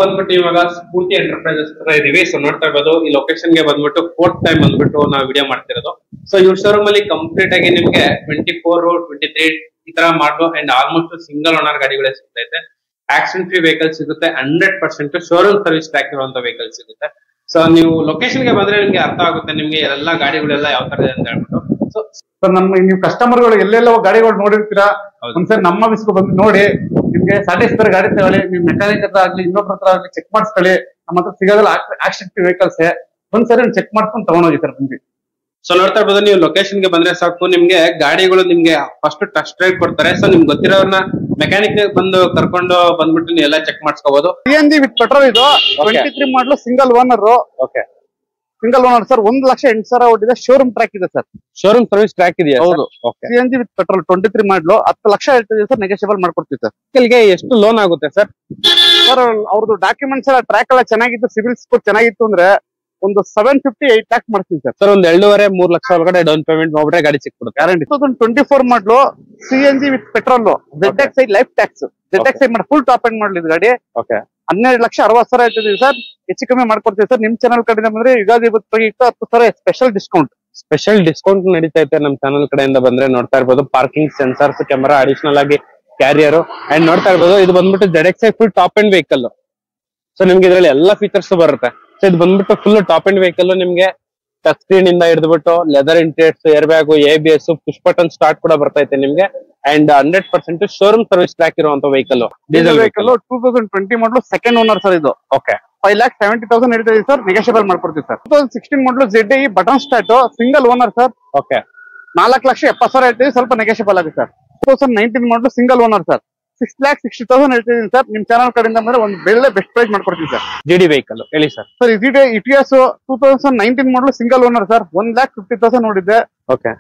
ಬಂದ್ಬಿಟ್ಟು ಇವಾಗ ಸ್ಫೂರ್ತಿ ಎಂಟರ್ಪ್ರೈಸಸ್ ಹತ್ರ ಇದೀವಿ. ಸೊ ನೋಡ್ತಾ ಇರ್ಬೋದು ಈ ಲೊಕೇಶನ್ ಗೆ ಬಂದ್ಬಿಟ್ಟು 4th ಟೈಮ್ ಬಂದ್ಬಿಟ್ಟು ನಾವು ವಿಡಿಯೋ ಮಾಡ್ತಿರೋದು. ಸೊ ಇವ್ರ ಶೋರೂಮ್ ಅಲ್ಲಿ ಕಂಪ್ಲೀಟ್ ಆಗಿ ನಿಮ್ಗೆ 24, 23 ಈ ತರ model and almost single owner ಗಾಡಿಗಳೇ ಸಿಗ್ತೈತೆ. ಆಕ್ಸಿಡೆಂಟ್ ಫ್ರೀ ವೆಹಿಕಲ್ ಸಿಗುತ್ತೆ, 100% ಶೋರೂಮ್ ಸರ್ವಿಸ್ ಟ್ರ್ಯಾಕ್ ಇರುವಂತ ವೆಹಿಕಲ್ ಸಿಗುತ್ತೆ. ಸೊ ನೀವು ಲೊಕೇಶನ್ ಗೆ ಬಂದ್ರೆ ನಿಮ್ಗೆ ಅರ್ಥ ಆಗುತ್ತೆ ನಿಮ್ಗೆ ಎಲ್ಲಾ ಗಾಡಿಗಳೆಲ್ಲ ಯಾವ ತರ ಇದೆ ಅಂತ ಹೇಳ್ಬಿಟ್ಟು. ಸೊ ನಮ್ಮ ನೀವು ಕಸ್ಟಮರ್ ಗಳು ಎಲ್ಲೆಲ್ಲ ಗಾಡಿಗಳು ನೋಡಿರ್ತೀರಾ, ಒಂದ್ಸರಿ ನಮ್ಮ ಆಫೀಸ್ಗೆ ಬಂದು ನೋಡಿ ನಿಮ್ಗೆ ಸ್ಯಾಟಿಸ್ಫೈ ಗಾಡಿ ತಗೊಳ್ಳಿ. ನೀವು ಮೆಕ್ಯಾನಿಕ್ ಹತ್ರ ಆಗ್ಲಿ ಇನ್ನೊಬ್ರ ಹತ್ರ ಆಗ್ಲಿ ಚೆಕ್ ಮಾಡಿಸ್ಕೊಳ್ಳಿ. ನಮ್ಮ ಹತ್ರ ಸಿಗೋದಿಲ್ಲ ಆಕ್ಸಿಡೆಂಟ್ ವೆಹಿಕಲ್ಸ್, ಒಂದ್ಸರಿ ಚೆಕ್ ಮಾಡ್ಕೊಂಡು ತಗೊಂಡೋಗಿ ಸರ್ ಬಂದು. ಸೊ ನೋಡ್ತಾ ಇರ್ಬೋದು ನೀವು ಲೊಕೇಶನ್ ಗೆ ಬಂದ್ರೆ ಸಾಕು, ನಿಮ್ಗೆ ಗಾಡಿಗಳು ನಿಮ್ಗೆ ಫಸ್ಟ್ ಟೆಸ್ಟ್ ಡ್ರೈವ್ ಕೊಡ್ತಾರೆ. ಸೊ ನಿಮ್ಗೆ ಗೊತ್ತಿರೋರ್ನ ಮೆಕ್ಯಾನಿಕ್ ಬಂದು ಕರ್ಕೊಂಡು ಬಂದ್ಬಿಟ್ಟು ನೀವು ಎಲ್ಲ ಚೆಕ್ ಮಾಡಿಸ್ಕೋಬಹುದು. CNG ವಿತ್ ಪೆಟ್ರೋಲ್ ಇದು 23 model single owner. Okay, single owner sir. 1,08,000 ಓಡಿದೆ. ಶೋರೂಮ್ ಟ್ರ್ಯಾಕ್ ಇದೆ ಸರ್. ಶೋರೂಮ್ ಸರ್ವಿಸ್ ಟ್ರ್ಯಾಕ್ ಇದೆಯಾ? ಹೌದು. CNG with petrol 23 model 10 lakh ಹೇಳ್ತಿದೆ ಸರ್. ನೆಗೋಷಿಯಬಲ್ ಮಾಡ್ಕೊಡ್ತೀವಿ ಸರ್. ಗೆ ಎಷ್ಟು ಲೋನ್ ಆಗುತ್ತೆ ಸರ್? ಸರ್ ಅವ್ರದ್ದು ಡಾಕ್ಯುಮೆಂಟ್ಸ್ ಎಲ್ಲ ಟ್ರ್ಯಾಕ್ ಎಲ್ಲ ಚೆನ್ನಾಗಿತ್ತು, ಸಿವಿಲ್ ಸ್ಕೋರ್ ಚೆನ್ನಾಗಿತ್ತು ಅಂದ್ರೆ ಒಂದು 750-8 ಲ್ಯಾಕ್ ಮಾಡ್ತೀವಿ ಸರ್. ಸರ್ ಒಂದ್ 2.5-3 ಲಕ್ಷ ಒಳಗಡೆ ಡೌನ್ ಪೇಮೆಂಟ್ ಮಾಡ್ಬಿಟ್ರೆ ಗಾಡಿ ಸಿಕ್ಬಿಡುತ್ತೆ guarantee. 2024 model CNG with petrol ZXi life tax. ZXi ಮಾಡಿ ಫುಲ್ ಟಾಪ್ ಎಂಡ್ ಮಾಡಲಿ ಗಾಡಿ. ಓಕೆ, 12,60,000 ಹೇಳ್ತಿದೀವಿ ಸರ್. ಹೆಚ್ಚು ಕಮ್ಮಿ ಮಾಡ್ಕೊಡ್ತೀವಿ ಸರ್. ನಿಮ್ ಚಾನಲ್ ಕಡೆಯಿಂದ ಬಂದ್ರೆ ಯುಗಾದಿ 10,000 ಸ್ಪೆಷಲ್ ಡಿಸ್ಕೌಂಟ್ ನಡೀತೈತೆ. ನಮ್ ಚಾನಲ್ ಕಡೆಯಿಂದ ಬಂದ್ರೆ ನೋಡ್ತಾ ಇರ್ಬೋದು ಪಾರ್ಕಿಂಗ್ ಸೆನ್ಸರ್ಸ್, ಕ್ಯಾಮೆರಾ, ಅಡಿಷನಲ್ ಆಗಿ ಕ್ಯಾರಿಯರ್ ಅಂಡ್ ನೋಡ್ತಾ ಇರ್ಬೋದು ಇದು ಬಂದ್ಬಿಟ್ಟು ZXi full top end vehicle. So ನಿಮ್ಗೆ ಇದ್ರಲ್ಲಿ ಎಲ್ಲಾ ಫೀಚರ್ಸ್ ಬರುತ್ತೆ. ಸೊ ಇದು ಬಂದ್ಬಿಟ್ಟು ಫುಲ್ ಟಾಪ್ ಎಂಡ್ ವೆಹಿಕಲ್. ನಿಮ್ಗೆ ಟಚ್ ಸ್ಕ್ರೀನ್ ಇಂದ ಹಿಡಿದ್ಬಿಟ್ಟು leather interiors, air bag, ABS, push button start ಕೂಡ ಬರ್ತೈತೆ ನಿಮ್ಗೆ. ಅಂಡ್ 100% ಶೋರೂಮ್ ಸರ್ವಿಸ್ ಟ್ರ್ಯಾಕ್ ಇರುವಂತ vehicle. Diesel vehicle 2020 model second owner sir ಇದು. ಓಕೆ, 5,70,000 ಹೇಳ್ತೀವಿ ಸರ್. ನೆಗೋಷಿಯಬಲ್ ಮಾಡ್ಕೊಡ್ತೀವಿ ಸರ್. 2016 ಮಾಡಲು ZI button start single owner sir. Okay, 4,70,000 ಹೇಳ್ತೀವಿ. ಸ್ವಲ್ಪ ನೆಗೋಷಿಯಬಲ್ ಆಗುತ್ತೆ ಸರ್. 2019 ಮಾಡಲು ಸಿಂಗಲ್ ಓನರ್ ಸರ್. 6,60,000 ಹೇಳ್ತಿದೀನಿ ಸರ್. ನಿಮ್ ಚಾನಲ್ ಕಡೆಯಿಂದ ಬಂದ್ರೆ ಒಂದು ಬೆಳ್ಳೆ ಬೆಸ್ಟ್ ಪ್ರೈಸ್ ಮಾಡ್ಕೊಡ್ತೀವಿ ಸರ್. GD ವೆಹಿಕಲ್ ಹೇಳಿ ಸರ್. ಸರ್ ಇಟಿಎಸ್ 2019 ಮಾಡಲು ಸಿಂಗಲ್ ಓನರ್ ಸರ್. 1,50,000 ನೋಡಿದ್ದೆ. ಓಕೆ,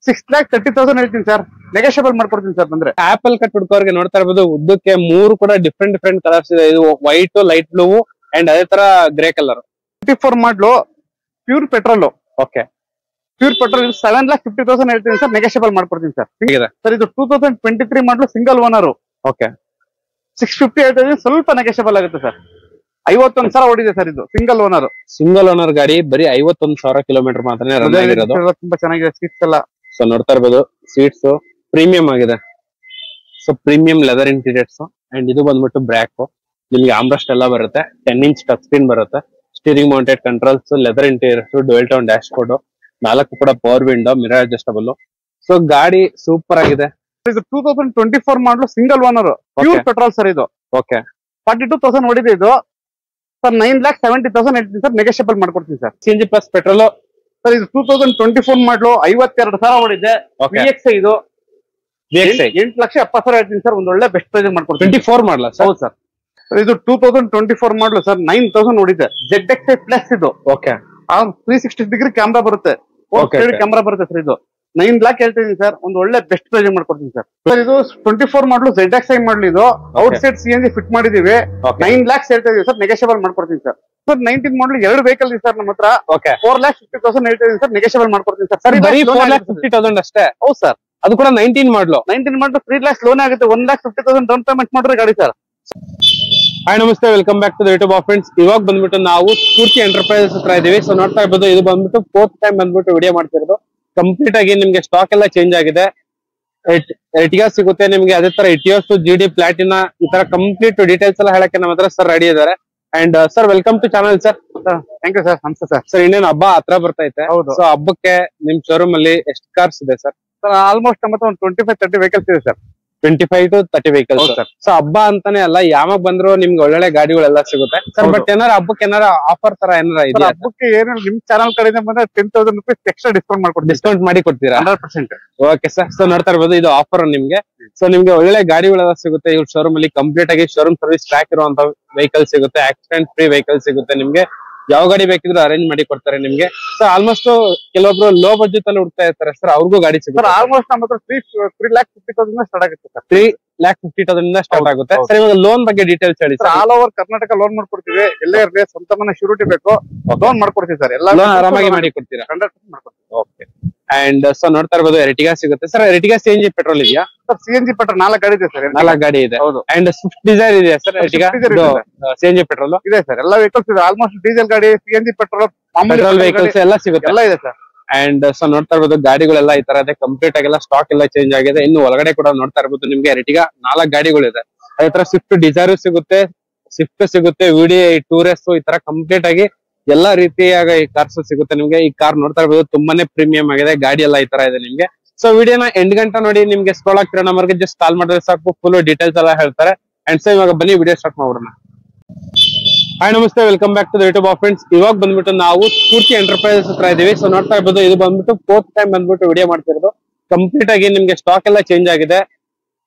6,30,000 ಹೇಳ್ತೀನಿ ಸರ್. ನೆಗೋಷಿಯಬಲ್ ಮಾಡ್ಕೊಡ್ತೀನಿ ಸರ್ ಬಂದ್ರೆ. ಆಪಲ್ ಕಟ್ ಹುಡ್ಕೋರ್ಗೆ ನೋಡ್ತಾ ಇರ್ಬೋದು ಉದ್ದಕ್ಕೆ 3 ಕೂಡ ಡಿಫ್ರೆಂಟ್ ಕಲರ್ಸ್ ಇದೆ. ಇದು ವೈಟ್, ಲೈಟ್ ಬ್ಲೂ ಅಂಡ್ ಅದೇ ತರ grey colour. 24 model pure petrol. Okay, pure petrol 7,50,000 ಹೇಳ್ತೀನಿ ಸರ್. ನೆಗೋಷಿಯಬಲ್ ಮಾಡ್ಕೊಡ್ತೀನಿ ಸರ್. ಸರ್ ಇದು 2023 ಮಾಡಲು ಸಿಂಗಲ್ ಓನರ್. ಓಕೆ, 650 ಹೇಳ್ತೀನಿ. ಸ್ವಲ್ಪ ನೆಗೋಷಿಯಬಲ್ ಆಗುತ್ತೆ ಸರ್. 51,000 ಓಡಿದೆ ಸರ್. ಇದು ಸಿಂಗಲ್ ಓನರ್ ಗಾಡಿ. ಬರೀ 51,000 ಕಿಲೋಮೀಟರ್ ಮಾತ್ರ ರನ್ ಆಗಿರೋದು. ತುಂಬಾ ಚೆನ್ನಾಗಿದೆ ಸೀಟ್ಸ್ ಎಲ್ಲ. ಸೊ ನೋಡ್ತಾ ಇರ್ಬೋದು ಸೀಟ್ಸ್ ಪ್ರೀಮಿಯಂ ಆಗಿದೆ. So premium leather interiors and ಇದು ಬಂದ್ಬಿಟ್ಟು ಬ್ರ್ಯಾಕ್. ನಿಮ್ಗೆ ಆಮ್ರೆಸ್ಟ್ ಎಲ್ಲ ಬರುತ್ತೆ. 10 ಇಂಚ್ ಟಚ್ ಸ್ಕ್ರೀನ್ ಬರುತ್ತೆ. Steering mounted controls, leather interiors, dual tone dash board, 4 ಕೂಡ power window, mirror adjustable. So ಗಾಡಿ ಸೂಪರ್ ಆಗಿದೆ. ಇದು 2024 ಮಾಡಲು single owner pure petrol sir ಇದು. ಓಕೆ, 42,000 ಓಡಿದೆ ಇದು ಸರ್. 9,70,000 ಹೇಳ್ತೀನಿ ಸರ್. ನೆಗೋಷಿಯಬಲ್ ಮಾಡ್ಕೊಡ್ತೀನಿ sir. CNG plus petrol sir. ಇದು 2024 ಮಾಡಲು 52,000 ಓಡಿದೆ. VXi ಇದು 8,70,000 ಹೇಳ್ತೀನಿ ಸರ್. ಒಂದು ಒಳ್ಳೆ ಬೆಸ್ಟ್ ಪ್ರೈಸ್ ಮಾಡ್ಕೊಡ್ತೀನಿ. 24 ಮಾಡಲ? ಹೌದು ಸರ್. ಇದು 2024 ಮಾಡಲು ಸರ್. 9,000 ಓಡಿದೆ. ZXi ಪ್ಲಸ್ ಇದು. ಓಕೆ, 360 ಡಿಗ್ರಿ ಕ್ಯಾಮ್ರಾ ಬರುತ್ತೆ. ಕ್ಯಾಮ್ರಾ ಬರುತ್ತೆ ಸರ್. ಇದು 9 ಲ್ಯಾಕ್ ಹೇಳ್ತಿದ್ದೀನಿ ಸರ್. ಒಂದು ಒಳ್ಳೆ ಬೆಸ್ಟ್ ಪ್ರೈಸ್ ಮಾಡ್ಕೊಡ್ತೀನಿ ಸರ್. ಸರ್ ಇದು 24 ಮಾಡಲು ZXi ಮಾಡಲು ಇದು ಔಟ್ ಸೈಡ್ CNG ಫಿಟ್ ಮಾಡಿದೀವಿ. 9 ಲ್ಯಾಕ್ಸ್ ಹೇಳ್ತಾ ಇದೀವಿ ಸರ್. ನೆಗೋಷಿಯಬಲ್ ಮಾಡ್ಕೊಡ್ತೀನಿ ಸರ್. ಸರ್ 19 ಮಾಡಲು 2 ವೆಹಿಕಲ್ ಇದೆ ಸರ್ ನಮ್ಮ ಹತ್ರ. 4,50,000 ಹೇಳ್ತಿದ್ದೀನಿ ಸರ್. ನೆಗೋಷಿಯಬಲ್ ಮಾಡ್ಕೊಡ್ತೀನಿ ಸರ್. ಸರಿ, ಬರೀ 4,50,000 ಅಷ್ಟೇ? ಹೌದು ಸರ್. ಅದು ಕೂಡ 19 ಮಾಡಲು 3 ಲ್ಯಾಕ್ಸ್ ಲೋನ್ ಆಗುತ್ತೆ. 1,50,000 ಡೌನ್ ಪೇಮೆಂಟ್ ಮಾಡಿದ್ರೆ ಗಾಡಿ ಸರ್. ಹಾಯ್ ನಮಸ್ತೆ, welcome back to the YouTube of friends. ಇವಾಗ ಬಂದ್ಬಿಟ್ಟು ನಾವು ಸ್ಫೂರ್ತಿ ಎಂಟರ್ಪ್ರೈಸಸ್ ಹತ್ರ ಇದೀವಿ. ಸೊ ನೋಡ್ತಾ ಇರ್ಬೋದು ಇದು ಬಂದ್ಬಿಟ್ಟು 4th ಟೈಮ್ ಬಂದ್ಬಿಟ್ಟು ವಿಡಿಯೋ ಮಾಡ್ತಿರೋದು. ಕಂಪ್ಲೀಟ್ ಆಗಿ ನಿಮ್ಗೆ ಸ್ಟಾಕ್ ಎಲ್ಲ ಚೇಂಜ್ ಆಗಿದೆ. ಎಟಿಗಾ ಸಿಗುತ್ತೆ ನಿಮ್ಗೆ. ಅದೇ ತರ ಇಟಿಯೋಸ್, GD, ಪ್ಲಾಟಿನಾ ಈ ತರ ಕಂಪ್ಲೀಟ್ ಡೀಟೇಲ್ಸ್ ಎಲ್ಲ ಹೇಳಕ್ಕೆ ನಮ್ಮ ಹತ್ರ ಸರ್ ರೆಡಿ ಇದಾರೆ. And sir welcome to channel sir. Thank you sir. ನಮಸ್ತೆ ಸರ್. ಸರ್ ಇನ್ನೇನು ಹಬ್ಬ ಹತ್ರ ಬರ್ತೈತೆ. ಸೊ ಹಬ್ಬಕ್ಕೆ ನಿಮ್ ಶೋರೂಮ್ ಅಲ್ಲಿ ಎಷ್ಟು ಕಾರ್ಸ್ ಇದೆ ಸರ್? ಸರ್ ಆಲ್ಮೋಸ್ಟ್ ನಮ್ಮ ಹತ್ರ ಒಂದು 25-30 ವೆಹಿಕಲ್ಸ್ ಇದೆ sir. 25 to 30 vehicles sir. So ಹಬ್ಬ ಅಂತಾನೆ ಅಲ್ಲ, ಯಾವಾಗ ಬಂದ್ರು ನಿಮ್ಗೆ ಒಳ್ಳೊಳ್ಳೆ ಗಾಡಿಗಳೆಲ್ಲ ಸಿಗುತ್ತೆ ಸರ್. ಬಟ್ ಏನಾರ ಹಬ್ಬಕ್ಕೆ ಏನಾರ ಆಫರ್ ತರ ಏನಾರ ಇದೆಯಾ? ಹಬ್ಬಕ್ಕೆ ಏನಾರ ನಿಮ್ ಚಾನಲ್ ಕಡೆಯಿಂದ ಬಂದ್ರೆ 10,000 ರೂಪೀಸ್ ಎಕ್ಸ್ಟ್ರಾ ಡಿಸ್ಕೌಂಟ್ ಮಾಡಿ ಕೊಡ್ತೀರಾ? 100%. Okay sir. ಸೊ ನೋಡ್ತಾ ಇರ್ಬೋದು ಇದು ಆಫರ್ ನಿಮ್ಗೆ. ಸೊ ನಿಮ್ಗೆ ಒಳ್ಳೆ ಗಾಡಿಗಳೆಲ್ಲ ಸಿಗುತ್ತೆ ಇವ್ರ ಶೋರೂಮ್ ಅಲ್ಲಿ. ಕಂಪ್ಲೀಟ್ ಆಗಿ ಶೋರೂಮ್ ಸರ್ವಿಸ್ ಟ್ರ್ಯಾಕ್ ಇರುವಂತ ವೆಹಿಕಲ್ ಸಿಗುತ್ತೆ. ಆಕ್ಸಿಡೆಂಟ್ ಫ್ರೀ ವೆಹಿಕಲ್ ಸಿಗುತ್ತೆ ನಿಮ್ಗೆ. ಯಾವ ಗಾಡಿ ಬೇಕಿದ್ರು ಅರೇಂಜ್ ಮಾಡಿ ಕೊಡ್ತಾರೆ ನಿಮ್ಗೆ. ಸೊ ಆಲ್ಮೋಸ್ಟ್ ಕೆಲವೊಬ್ರು ಲೋ ಬಜೆಟ್ ಅಲ್ಲಿ ಹುಡ್ತಾ ಇರ್ತಾರೆ ಸರ್, ಅವ್ರಿಗೂ ಗಾಡಿ ಸಿಗುತ್ತೆ. ಆಲ್ಮೋಸ್ಟ್ ನಮ್ಮ ಹತ್ರ 3,50,000 ಸ್ಟಾರ್ಟ್ ಆಗುತ್ತೆ ಸರ್. 3,50,000 ಸ್ಟಾರ್ಟ್ ಆಗುತ್ತೆ ಸರ್. ಇವಾಗ ಲೋನ್ ಬಗ್ಗೆ ಡೀಟೇಲ್ಸ್ ಹೇಳಿ sir. All over Karnataka loan ಮಾಡ್ಕೊಡ್ತೀವಿ. ಎಲ್ಲೇ ಇರಲಿ ಸ್ವಂತ ಮನೆ ಶ್ಯೂರಿಟಿ ಬೇಕು ಲೋನ್ ಮಾಡ್ಕೊಡ್ತೀವಿ ಸರ್. ಎಲ್ಲ ಆರಾಮಾಗಿ ಮಾಡಿ ಕೊಡ್ತೀರಾ? 100% ಮಾಡ್ಕೊಡ್ತೀವಿ. ಓಕೆ, ಅಂಡ್ ಸೊ ನೋಡ್ತಾ ಇರ್ಬೋದು ಎರ್ಟಿಗಾ ಸಿಗುತ್ತೆ ಸರ್. ಎರ್ಟಿಗಾ CNG ಪೆಟ್ರೋಲ್ ಇದೆಯಾ ಸರ್? CNG ಪೆಟ್ರೋಲ್ 4 ಗಾಡಿ ಇದೆ ಸರ್. 4 ಗಾಡಿ ಇದೆ. ಹೌದು. ಅಂಡ್ ಸ್ವಿಫ್ಟ್ ಡಿಸೈರ್ ಇದೆಯಾ ಸರ್? ಎರ್ಟಿಗಾ CNG ಪೆಟ್ರೋಲ್ ಇದೆ ಸರ್. ಎಲ್ಲ ವೆಹಿಕಲ್ಸ್ ಇದೆ ಆಲ್ಮೋಸ್ಟ್. ಡೀಸೆಲ್ ಗಾಡಿ, CNG ಪೆಟ್ರೋಲ್, ಪೆಟ್ರೋಲ್ ವೆಹಿಕಲ್ಸ್ ಎಲ್ಲ ಸಿಗುತ್ತೆ. ಎಲ್ಲ ಇದೆ ಸರ್. ಅಂಡ್ ಸೊ ನೋಡ್ತಾ ಇರ್ಬೋದು ಗಾಡಿಗಳೆಲ್ಲ ಈ ತರ ಇದೆ. ಕಂಪ್ಲೀಟ್ ಆಗೆಲ್ಲ ಸ್ಟಾಕ್ ಎಲ್ಲ ಚೇಂಜ್ ಆಗಿದೆ. ಇನ್ನು ಒಳಗಡೆ ಕೂಡ ನೋಡ್ತಾ ಇರ್ಬೋದು ನಿಮ್ಗೆ ಎರ್ಟಿಗಾ 4 ಗಾಡಿಗಳಿದೆ. ಅದೇ ತರ ಸ್ವಿಫ್ಟ್ ಡಿಸೈರ್ ಸಿಗುತ್ತೆ, ಸ್ವಿಫ್ಟ್ ಸಿಗುತ್ತೆ, VDI ಟೂರೆಸ್ಟ್, ಈ ತರ ಕಂಪ್ಲೀಟ್ ಆಗಿ ಎಲ್ಲಾ ರೀತಿಯಾಗ ಈ ಕಾರ್ಸ್ ಸಿಗುತ್ತೆ ನಿಮ್ಗೆ. ಈ ಕಾರ್ ನೋಡ್ತಾ ಇರ್ಬೋದು ತುಂಬಾನೇ ಪ್ರೀಮಿಯಂ ಆಗಿದೆ. ಗಾಡಿ ಎಲ್ಲ ಈ ತರ ಇದೆ ನಿಮ್ಗೆ. ಸೊ ವಿಡಿಯೋನ ಎಂಡ್ ಗಂಟೆ ನೋಡಿ. ನಿಮ್ಗೆ ಸ್ಕ್ರೋಲ್ ಆಗ್ತಿರೋ ನಂಬರ್ಗೆ ಜಸ್ಟ್ ಕಾಲ್ ಮಾಡಿದ್ರೆ ಸಾಕು, ಫುಲ್ ಡೀಟೇಲ್ಸ್ ಎಲ್ಲ ಹೇಳ್ತಾರೆ. ಅಂಡ್ ಸೊ ಇವಾಗ ಬನ್ನಿ ವಿಡಿಯೋ ಸ್ಟಾರ್ಟ್ ಮಾಡೋಣ. ಹಾಯ್ ನಮಸ್ತೆ, welcome back to YouTube of friends. ಇವಾಗ ಬಂದ್ಬಿಟ್ಟು ನಾವು ಸ್ಫೂರ್ತಿ ಎಂಟರ್ಪ್ರೈಸಸ್ ಹತ್ರ ಇದೀವಿ. ಸೊ ನೋಡ್ತಾ ಇರ್ಬೋದು ಇದು ಬಂದ್ಬಿಟ್ಟು 4th ಟೈಮ್ ಬಂದ್ಬಿಟ್ಟು ವಿಡಿಯೋ ಮಾಡ್ತಿರೋದು. ಕಂಪ್ಲೀಟ್ ಆಗಿ ನಿಮ್ಗೆ ಸ್ಟಾಕ್ ಎಲ್ಲ ಚೇಂಜ್ ಆಗಿದೆ.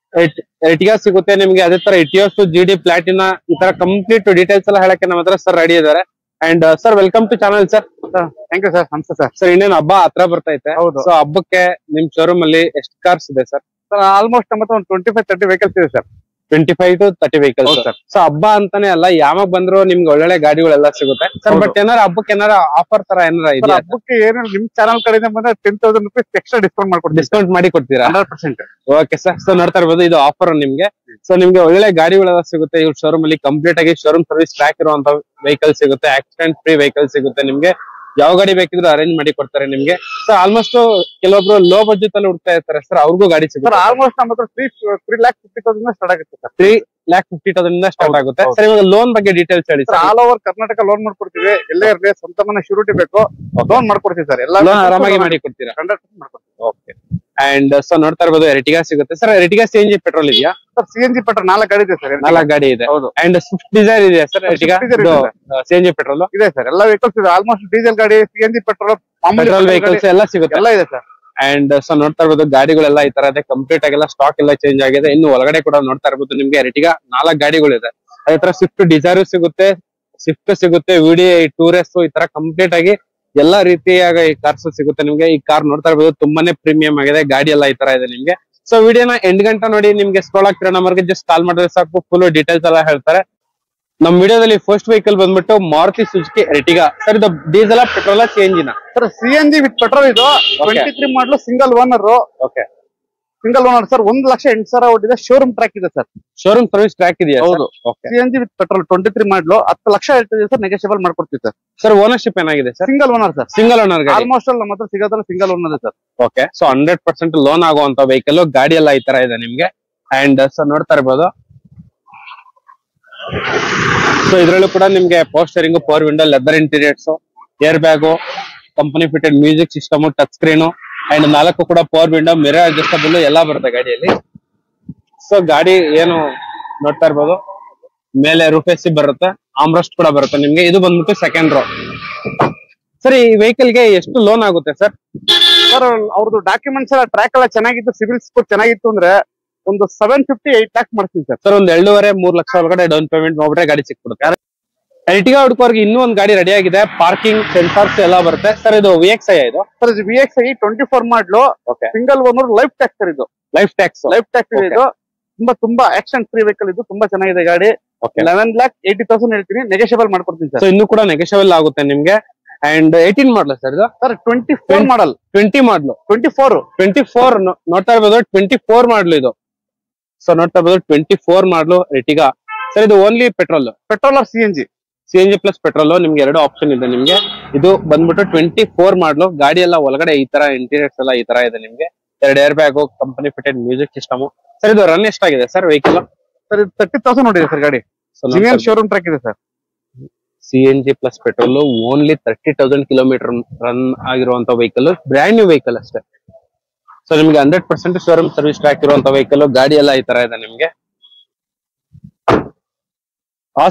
ಎರ್ಟಿಗಾ ಸಿಗುತ್ತೆ ನಿಮ್ಗೆ. ಅದೇ ತರ ಇಟಿಯೋಸ್, GD, ಪ್ಲಾಟಿನಾ, ಈ ತರ ಕಂಪ್ಲೀಟ್ ಡೀಟೇಲ್ಸ್ ಎಲ್ಲ ಹೇಳಕ್ಕೆ ನಮ್ಮ ಹತ್ರ ಸರ್ ರೆಡಿ ಇದಾರೆ. And sir welcome to channel sir. Thank you sir. ನಮಸ್ತೆ ಸರ್. ಸರ್ ಇನ್ನೇನು ಹಬ್ಬ ಹತ್ರ ಬರ್ತೈತೆ. ಹೌದು. ಸೊ ಹಬ್ಬಕ್ಕೆ ನಿಮ್ ಶೋರೂಮ್ ಅಲ್ಲಿ ಎಷ್ಟು ಕಾರ್ಸ್ ಇದೆ ಸರ್? ಸರ್ ಆಲ್ಮೋಸ್ಟ್ ನಮ್ಮ ಹತ್ರ ಒಂದು 25-30 ವೆಹಿಕಲ್ಸ್ ಇದೆ ಸರ್. 25 to 30 vehicles. ಹೌದು ಸರ್. ಸೊ ಹಬ್ಬ ಅಂತಾನೆ ಅಲ್ಲ, ಯಾವಾಗ ಬಂದ್ರು ನಿಮ್ಗೆ ಒಳ್ಳೊಳ್ಳೆ ಗಾಡಿಗಳೆಲ್ಲ ಸಿಗುತ್ತೆ ಸರ್. ಹೌದು. ಬಟ್ ಏನಾರ ಹಬ್ಬಕ್ಕೆ ಏನಾರ ಆಫರ್ ತರ ಏನಾರ ಸರ್ ಇದೆಯಾ? ಹಬ್ಬಕ್ಕೆ ಏನು ನಿಮ್ ಚಾನಲ್ ಕಡೆಯಿಂದ ಬಂದ್ರೆ 10,000 rupees ಎಕ್ಸ್ಟ್ರಾ ಡಿಸ್ಕೌಂಟ್ ಮಾಡ್ಕೊಡ್ತೀವಿ. ಡಿಸ್ಕೌಂಟ್ ಮಾಡಿ ಕೊಡ್ತೀರಾ? 100%. Okay sir. ಸೊ ನೋಡ್ತಾ ಇರ್ಬೋದು ಇದು ಆಫರ್ ನಿಮ್ಗೆ. ಸೊ ನಿಮ್ಗೆ ಒಳ್ಳೆ ಗಾಡಿಗಳೆಲ್ಲ ಸಿಗುತ್ತೆ ಇವ್ರ ಶೋರೂಮ್ ಅಲ್ಲಿ. ಕಂಪ್ಲೀಟ್ ಆಗಿ ಶೋರೂಮ್ ಸರ್ವಿಸ್ ಟ್ರ್ಯಾಕ್ ಇರುವಂತ ವೆಹಿಕಲ್ ಸಿಗುತ್ತೆ, ಆಕ್ಸಿಡೆಂಟ್ ಫ್ರೀ ವೆಹಿಕಲ್ ಸಿಗುತ್ತೆ ನಿಮ್ಗೆ. ಯಾವ ಗಾಡಿ ಬೇಕಿದ್ರು ಅರೇಂಜ್ ಮಾಡಿ ಕೊಡ್ತಾರೆ ನಿಮ್ಗೆ. ಸೊ ಆಲ್ಮೋಸ್ಟ್ ಕೆಲವೊಬ್ರು ಲೋ ಬಜೆಟ್ ಅಲ್ಲಿ ಹುಡ್ತಾ ಇರ್ತಾರೆ ಸರ್, ಅವ್ರಿಗೂ ಗಾಡಿ ಸರ್ ಸಿಗುತ್ತೆ. ಆಲ್ಮೋಸ್ಟ್ ನಮ್ಮ ಹತ್ರ 3,50,000 ಸ್ಟಾರ್ಟ್ ಆಗುತ್ತೆ ಸರ್. 3,50,000 ಇಂದ ಸ್ಟಾರ್ಟ್ ಹೌದು, ಆಗುತ್ತೆ ಹೌದು. ಸರ್. ಇವಾಗ ಲೋನ್ ಬಗ್ಗೆ ಡೀಟೇಲ್ಸ್ ಹೇಳಿ sir sir. All over Karnataka loan ಮಾಡ್ಕೊಡ್ತೀವಿ. ಎಲ್ಲೇ ಇರಲಿ, ಸ್ವಂತ ಮನೆ ಶ್ಯೂರಿಟಿ ಬೇಕು, ಲೋನ್ ಮಾಡ್ಕೊಡ್ತೀವಿ ಸರ್. ಎಲ್ಲ ಲೋನ್ ಆರಾಮಾಗಿ ಮಾಡಿ ಕೊಡ್ತೀರಾ? 100% ಮಾಡ್ಕೊಡ್ತೀವಿ. ಓಕೆ. ಅಂಡ್ ಸೊ ನೋಡ್ತಾ ಇರ್ಬೋದು ಎರ್ಟಿಗಾ ಸಿಗುತ್ತೆ ಸರ್. ಎರ್ಟಿಗಾ CNG ಪೆಟ್ರೋಲ್ ಇದೆಯಾ? ಸರ್ CNG ಪೆಟ್ರೋಲ್ 4 ಗಾಡಿ ಇದೆ ಸರ್. 4 ಗಾಡಿ ಇದೆ. ಹೌದು. ಅಂಡ್ ಸ್ವಿಫ್ಟ್ ಡಿಸೈರ್ ಇದೆಯಾ ಸರ್? ಎರ್ಟಿಗಾ Swift Dzire ಇದೆ CNG ಪೆಟ್ರೋಲ್ ಇದೆ ಸರ್. ಎಲ್ಲ ವೆಹಿಕಲ್ಸ್ ಇದೆ ಆಲ್ಮೋಸ್ಟ್. ಡೀಸೆಲ್ ಗಾಡಿ, CNG ಪೆಟ್ರೋಲ್, ಪೆಟ್ರೋಲ್ ವೆಹಿಕಲ್ಸ್ ಎಲ್ಲ ಸಿಗುತ್ತೆ. ಎಲ್ಲ ಇದೆ ಸರ್. ಅಂಡ್ ಸೊ ನೋಡ್ತಾ ಇರ್ಬೋದು ಗಾಡಿಗಳೆಲ್ಲ ಈ ತರ ಇದೆ. ಕಂಪ್ಲೀಟ್ ಆಗೆಲ್ಲ ಸ್ಟಾಕ್ ಎಲ್ಲ ಚೇಂಜ್ ಆಗಿದೆ. ಇನ್ನು ಒಳಗಡೆ ಕೂಡ ನೋಡ್ತಾ ಇರ್ಬೋದು ನಿಮ್ಗೆ ಎರ್ಟಿಗಾ 4 ಗಾಡಿಗಳಿದೆ. ಅದೇ ತರ ಸ್ವಿಫ್ಟ್ ಡಿಸೈರ್ ಸಿಗುತ್ತೆ, ಸ್ವಿಫ್ಟ್ ಸಿಗುತ್ತೆ, VDI ಟೂರೆಸ್ಟ್, ಈ ತರ ಕಂಪ್ಲೀಟ್ ಆಗಿ ಎಲ್ಲಾ ರೀತಿಯಾಗ ಈ ಕಾರ್ಸ್ ಸಿಗುತ್ತೆ ನಿಮ್ಗೆ. ಈ ಕಾರ್ ನೋಡ್ತಾ ಇರ್ಬೋದು ತುಂಬಾನೇ ಪ್ರೀಮಿಯಂ ಆಗಿದೆ. ಗಾಡಿ ಎಲ್ಲ ಈ ತರ ಇದೆ ನಿಮ್ಗೆ. ಸೊ ವಿಡಿಯೋನ ಎಂಡ್ ಗಂಟೆ ನೋಡಿ. ನಿಮ್ಗೆ ಸ್ಕ್ರೋಲ್ ಆಗ್ತಿರೋ ನಂಬರ್ಗೆ ಜಸ್ಟ್ ಕಾಲ್ ಮಾಡಿದ್ರೆ ಸಾಕು, ಫುಲ್ ಡೀಟೇಲ್ಸ್ ಎಲ್ಲ ಹೇಳ್ತಾರೆ. ನಮ್ ವಿಡಿಯೋದಲ್ಲಿ ಫಸ್ಟ್ ವೆಹಿಕಲ್ ಬಂದ್ಬಿಟ್ಟು ಮಾರುತಿ ಸುಜುಕಿ ಎರ್ಟಿಗಾ ಸರ್. ಇದು ಡೀಸೆಲ್, ಪೆಟ್ರೋಲ್, CNG ನ? Sir CNG with petrol. ಇದು 23 model, single owner. Okay. Single owner sir. 1,08,000 ಓಡಿದೆ. ಶೋರೂಮ್ ಟ್ರ್ಯಾಕ್ ಇದೆ ಸರ್. ಶೋರೂಮ್ ಸರ್ವಿಸ್ ಟ್ರ್ಯಾಕ್ ಇದೆಯಾ? ಹೌದು. Okay. CNG with petrol 23 model 10 lakh ಹೇಳ್ತಿದೆ ಸರ್. ನೆಗೋಷಿಯಬಲ್ ಮಾಡ್ಕೊಡ್ತೀವಿ ಸರ್. ಸರ್ ಓನರ್ಶಿಪ್ ಏನಾಗಿದೆ sir? Single owner sir. Single owner ಗಾಡಿ almost ನಮ್ಮ ಹತ್ರ ಸಿಗೋದಲ್ಲ single owner sir. Okay. So 100% loan ಆಗುವಂತ ವೆಹಿಕಲ್. ಗಾಡಿ ಎಲ್ಲ ಈ ತರ ಇದೆ ನಿಮ್ಗೆ. ಅಂಡ್ ಸೊ ನೋಡ್ತಾ ಇರ್ಬೋದು. ಸೊ ಇದ್ರಲ್ಲೂ ಕೂಡ ನಿಮ್ಗೆ power steering, power window, leather interiors, air bag, company fitted music system, touch screen, and 4 ಕೂಡ ಪವರ್ ವಿಂಡೋ, ಮಿರರ್ ಅಡ್ಜಸ್ಟಬಲ್ ಎಲ್ಲ ಬರುತ್ತೆ ಗಾಡಿಯಲ್ಲಿ. ಸೊ ಗಾಡಿ ಏನು ನೋಡ್ತಾ ಇರ್ಬೋದು, ಮೇಲೆ ರೂಫ್ AC ಬರುತ್ತೆ, ಆಮ್ರೆಸ್ಟ್ ಕೂಡ ಬರುತ್ತೆ ನಿಮ್ಗೆ. ಇದು ಬಂದ್ಬಿಟ್ಟು ಸೆಕೆಂಡ್ ರೋ. ಸರ್ ಈ ವೆಹಿಕಲ್ ಗೆ ಎಷ್ಟು ಲೋನ್ ಆಗುತ್ತೆ ಸರ್? ಸರ್ ಅವ್ರದ್ದು ಡಾಕ್ಯುಮೆಂಟ್ಸ್ ಎಲ್ಲ ಟ್ರ್ಯಾಕ್ ಎಲ್ಲ ಚೆನ್ನಾಗಿತ್ತು, ಸಿವಿಲ್ ಸ್ಕೋರ್ ಚೆನ್ನಾಗಿತ್ತು ಅಂದ್ರೆ ಒಂದು 750-8 lakhs ಮಾಡ್ತೀನಿ ಸರ್. ಸರ್ ಒಂದ್ 2.5-3 ಲಕ್ಷ ಒಳಗಡೆ ಡೌನ್ ಪೇಮೆಂಟ್ ಮಾಡ್ಬಿಟ್ರೆ ಗಾಡಿ ಸಿಕ್ಬಿಡುತ್ತೆ. ಎರ್ಟಿಗಾ ಹುಡುಕೋರ್ಗೆ ಇನ್ನೂ ಒಂದ್ ಗಾಡಿ ರೆಡಿ ಆಗಿದೆ. ಪಾರ್ಕಿಂಗ್ ಸೆನ್ಸಾರ್ಸ್ ಎಲ್ಲ ಬರುತ್ತೆ ಸರ್. ಇದು VXi ಇದು? ಸರ್ ಇದು VXi 24 model, single owner, life tax sir. ಇದು ಲೈಫ್ ಟ್ಯಾಕ್ಸ್ ಇದೆ. ಇದು ತುಂಬಾ ಆಕ್ಸಿಡೆಂಟ್ ಫ್ರೀ ವೆಹಿಕಲ್. ಇದು ತುಂಬಾ ಚೆನ್ನಾಗಿದೆ ಗಾಡಿ. 11,80,000 ಹೇಳ್ತೀನಿ, ನೆಗೋಷಿಯಬಲ್ ಮಾಡ್ಕೊಡ್ತೀನಿ ಸರ್. ಸೊ ಇನ್ನೂ ಕೂಡ ನೆಗೋಷಿಯಬಲ್ ಆಗುತ್ತೆ ನಿಮ್ಗೆ. ಅಂಡ್ 18 ಮಾಡಲ್ ಸರ್ ಇದು? ಸರ್ 24 ಮಾಡಲ್. 20 ಮಾಡಲು. 24 ನೋಡ್ತಾ ಇರ್ಬೋದು. 24 ಮಾಡಲು ಇದು. ಸೊ ನೋಡ್ತಾ ಇರ್ಬೋದು 24 ಮಾಡಲು ಎರ್ಟಿಗಾ ಸರ್. ಇದು only petrol or CNG plus petrol. ನಿಮ್ಗೆ 2 ಆಪ್ಷನ್ ಇದೆ ನಿಮ್ಗೆ. ಇದು ಬಂದ್ಬಿಟ್ಟು 24 ಮಾಡಲು. ಗಾಡಿ ಎಲ್ಲ ಒಳಗಡೆ ಈ ತರ ಇಂಟೀರಿಯರ್ಸ್ ಎಲ್ಲ ಈ ತರ ಇದೆ ನಿಮ್ಗೆ. 2 air bag, company fitted music system. Sir ಇದು ರನ್ ಎಷ್ಟಾಗಿದೆ ಸರ್ ವೆಹಿಕಲ್? ಸರ್ ಇದು 30,000 ನೋಡಿದೆ ಸರ್ ಗಾಡಿ. ಶೋರೂಮ್ ಟ್ರ್ಯಾಕ್ ಇದೆ sir. CNG plus petrol only 30,000 kilometre run ಆಗಿರುವಂತ ವೆಹಿಕಲ್. ಬ್ರ್ಯಾಂಡ್ ನ್ಯೂ ವೆಹಿಕಲ್ ಅಷ್ಟೇ. ಸೊ ನಿಮ್ಗೆ 100% ಶೋರೂಮ್ ಸರ್ವಿಸ್ ಟ್ರ್ಯಾಕ್ ಇರುವಂತ ವೆಹಿಕಲ್. ಗಾಡಿ ಎಲ್ಲ ಈ ತರ ಇದೆ ನಿಮ್ಗೆ.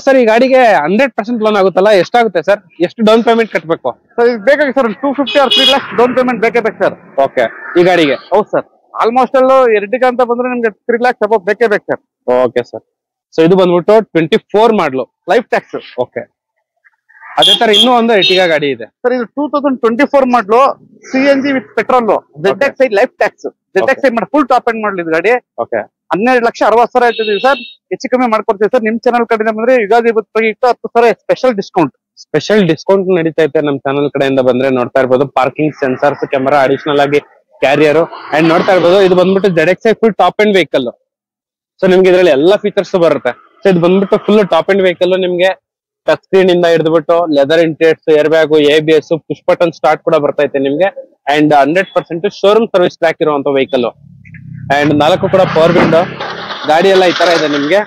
ಸರ್ ಈ ಗಾಡಿಗೆ 100% ಲೋನ್ ಆಗುತ್ತಲ್ಲ, ಎಷ್ಟಾಗುತ್ತೆ ಸರ್? ಎಷ್ಟು ಡೌನ್ ಪೇಮೆಂಟ್ ಕಟ್ಟಬೇಕು ಸರ್? ಇದು ಬೇಕಾಗಿ sir 250 or 3 lakhs down payment ಬೇಕೇ ಬೇಕು ಸರ್. ಓಕೆ. ಈ ಗಾಡಿಗೆ? ಹೌದು ಸರ್. ಆಲ್ಮೋಸ್ಟ್ ಅಲ್ಲೂ ಎರ್ಟಿಗಾ ಅಂತ ಬಂದ್ರೆ ನಿಮ್ಗೆ 3 lakhs ಅಬೌವ್ ಬೇಕೇ ಬೇಕು ಸರ್. Okay sir. ಸೊ ಇದು ಬಂದ್ಬಿಟ್ಟು 24 ಮಾಡಲು, ಲೈಫ್ ಟ್ಯಾಕ್ಸ್. ಓಕೆ. ಅದೇ ತರ ಇನ್ನೂ ಒಂದು ಎರ್ಟಿಗಾ ಗಾಡಿ ಇದೆ ಸರ್. ಇದು 2024 model, CNG with petrol, ZXi life tax. ZXi ಮಾಡಿ ಫುಲ್ ಟಾಪ್ ಎಂಡ್ ಮಾಡಲಿ ಇದು ಗಾಡಿ. ಓಕೆ. 12,60,000 ಹೇಳ್ತಿದೀವಿ ಸರ್. ಹೆಚ್ಚು ಕಮ್ಮಿ ಮಾಡ್ಕೊಡ್ತೀವಿ ಸರ್. ನಿಮ್ ಚಾನಲ್ ಕಡೆಯಿಂದ ಬಂದ್ರೆ ಯುಗಾದಿ ಬಗ್ಗೆ 10,000 ಸ್ಪೆಷಲ್ ಡಿಸ್ಕೌಂಟ್. ಸ್ಪೆಷಲ್ ಡಿಸ್ಕೌಂಟ್ ನಡೀತಾ ಐತೆ ನಮ್ ಚಾನಲ್ ಕಡೆಯಿಂದ ಬಂದ್ರೆ ನೋಡ್ತಾ ಇರ್ಬೋದು. ಪಾರ್ಕಿಂಗ್ ಸೆನ್ಸರ್ಸ್, ಕ್ಯಾಮೆರಾ, ಅಡಿಷನಲ್ ಆಗಿ ಕ್ಯಾರಿಯರ್ ಅಂಡ್ ನೋಡ್ತಾ ಇರ್ಬೋದು. ಇದು ಬಂದ್ಬಿಟ್ಟು ZXi full top end vehicle. So ನಿಮ್ಗೆ ಇದ್ರಲ್ಲಿ ಎಲ್ಲಾ ಫೀಚರ್ಸ್ ಬರುತ್ತೆ. ಸೊ ಇದು ಬಂದ್ಬಿಟ್ಟು ಫುಲ್ ಟಾಪ್ ಅಂಡ್ ವೆಹಿಕಲ್. ನಿಮ್ಗೆ ಟಚ್ ಸ್ಕ್ರೀನ್ ಇಂದ ಹಿಡಿದ್ಬಿಟ್ಟು leather interiors, air bag, ABS, push button start ಕೂಡ ಬರ್ತೈತೆ ನಿಮ್ಗೆ. ಅಂಡ್ 100% ಶೋರೂಮ್ ಸರ್ವಿಸ್ ಟ್ರ್ಯಾಕ್ ಇರುವಂತ ವೆಹಿಕಲ್. ಅಂಡ್ 4 ಕೂಡ ಪವರ್ ವಿಂಡೋ. ಗಾಡಿ ಎಲ್ಲ ಈ ತರ ಇದೆ ನಿಮ್ಗೆ.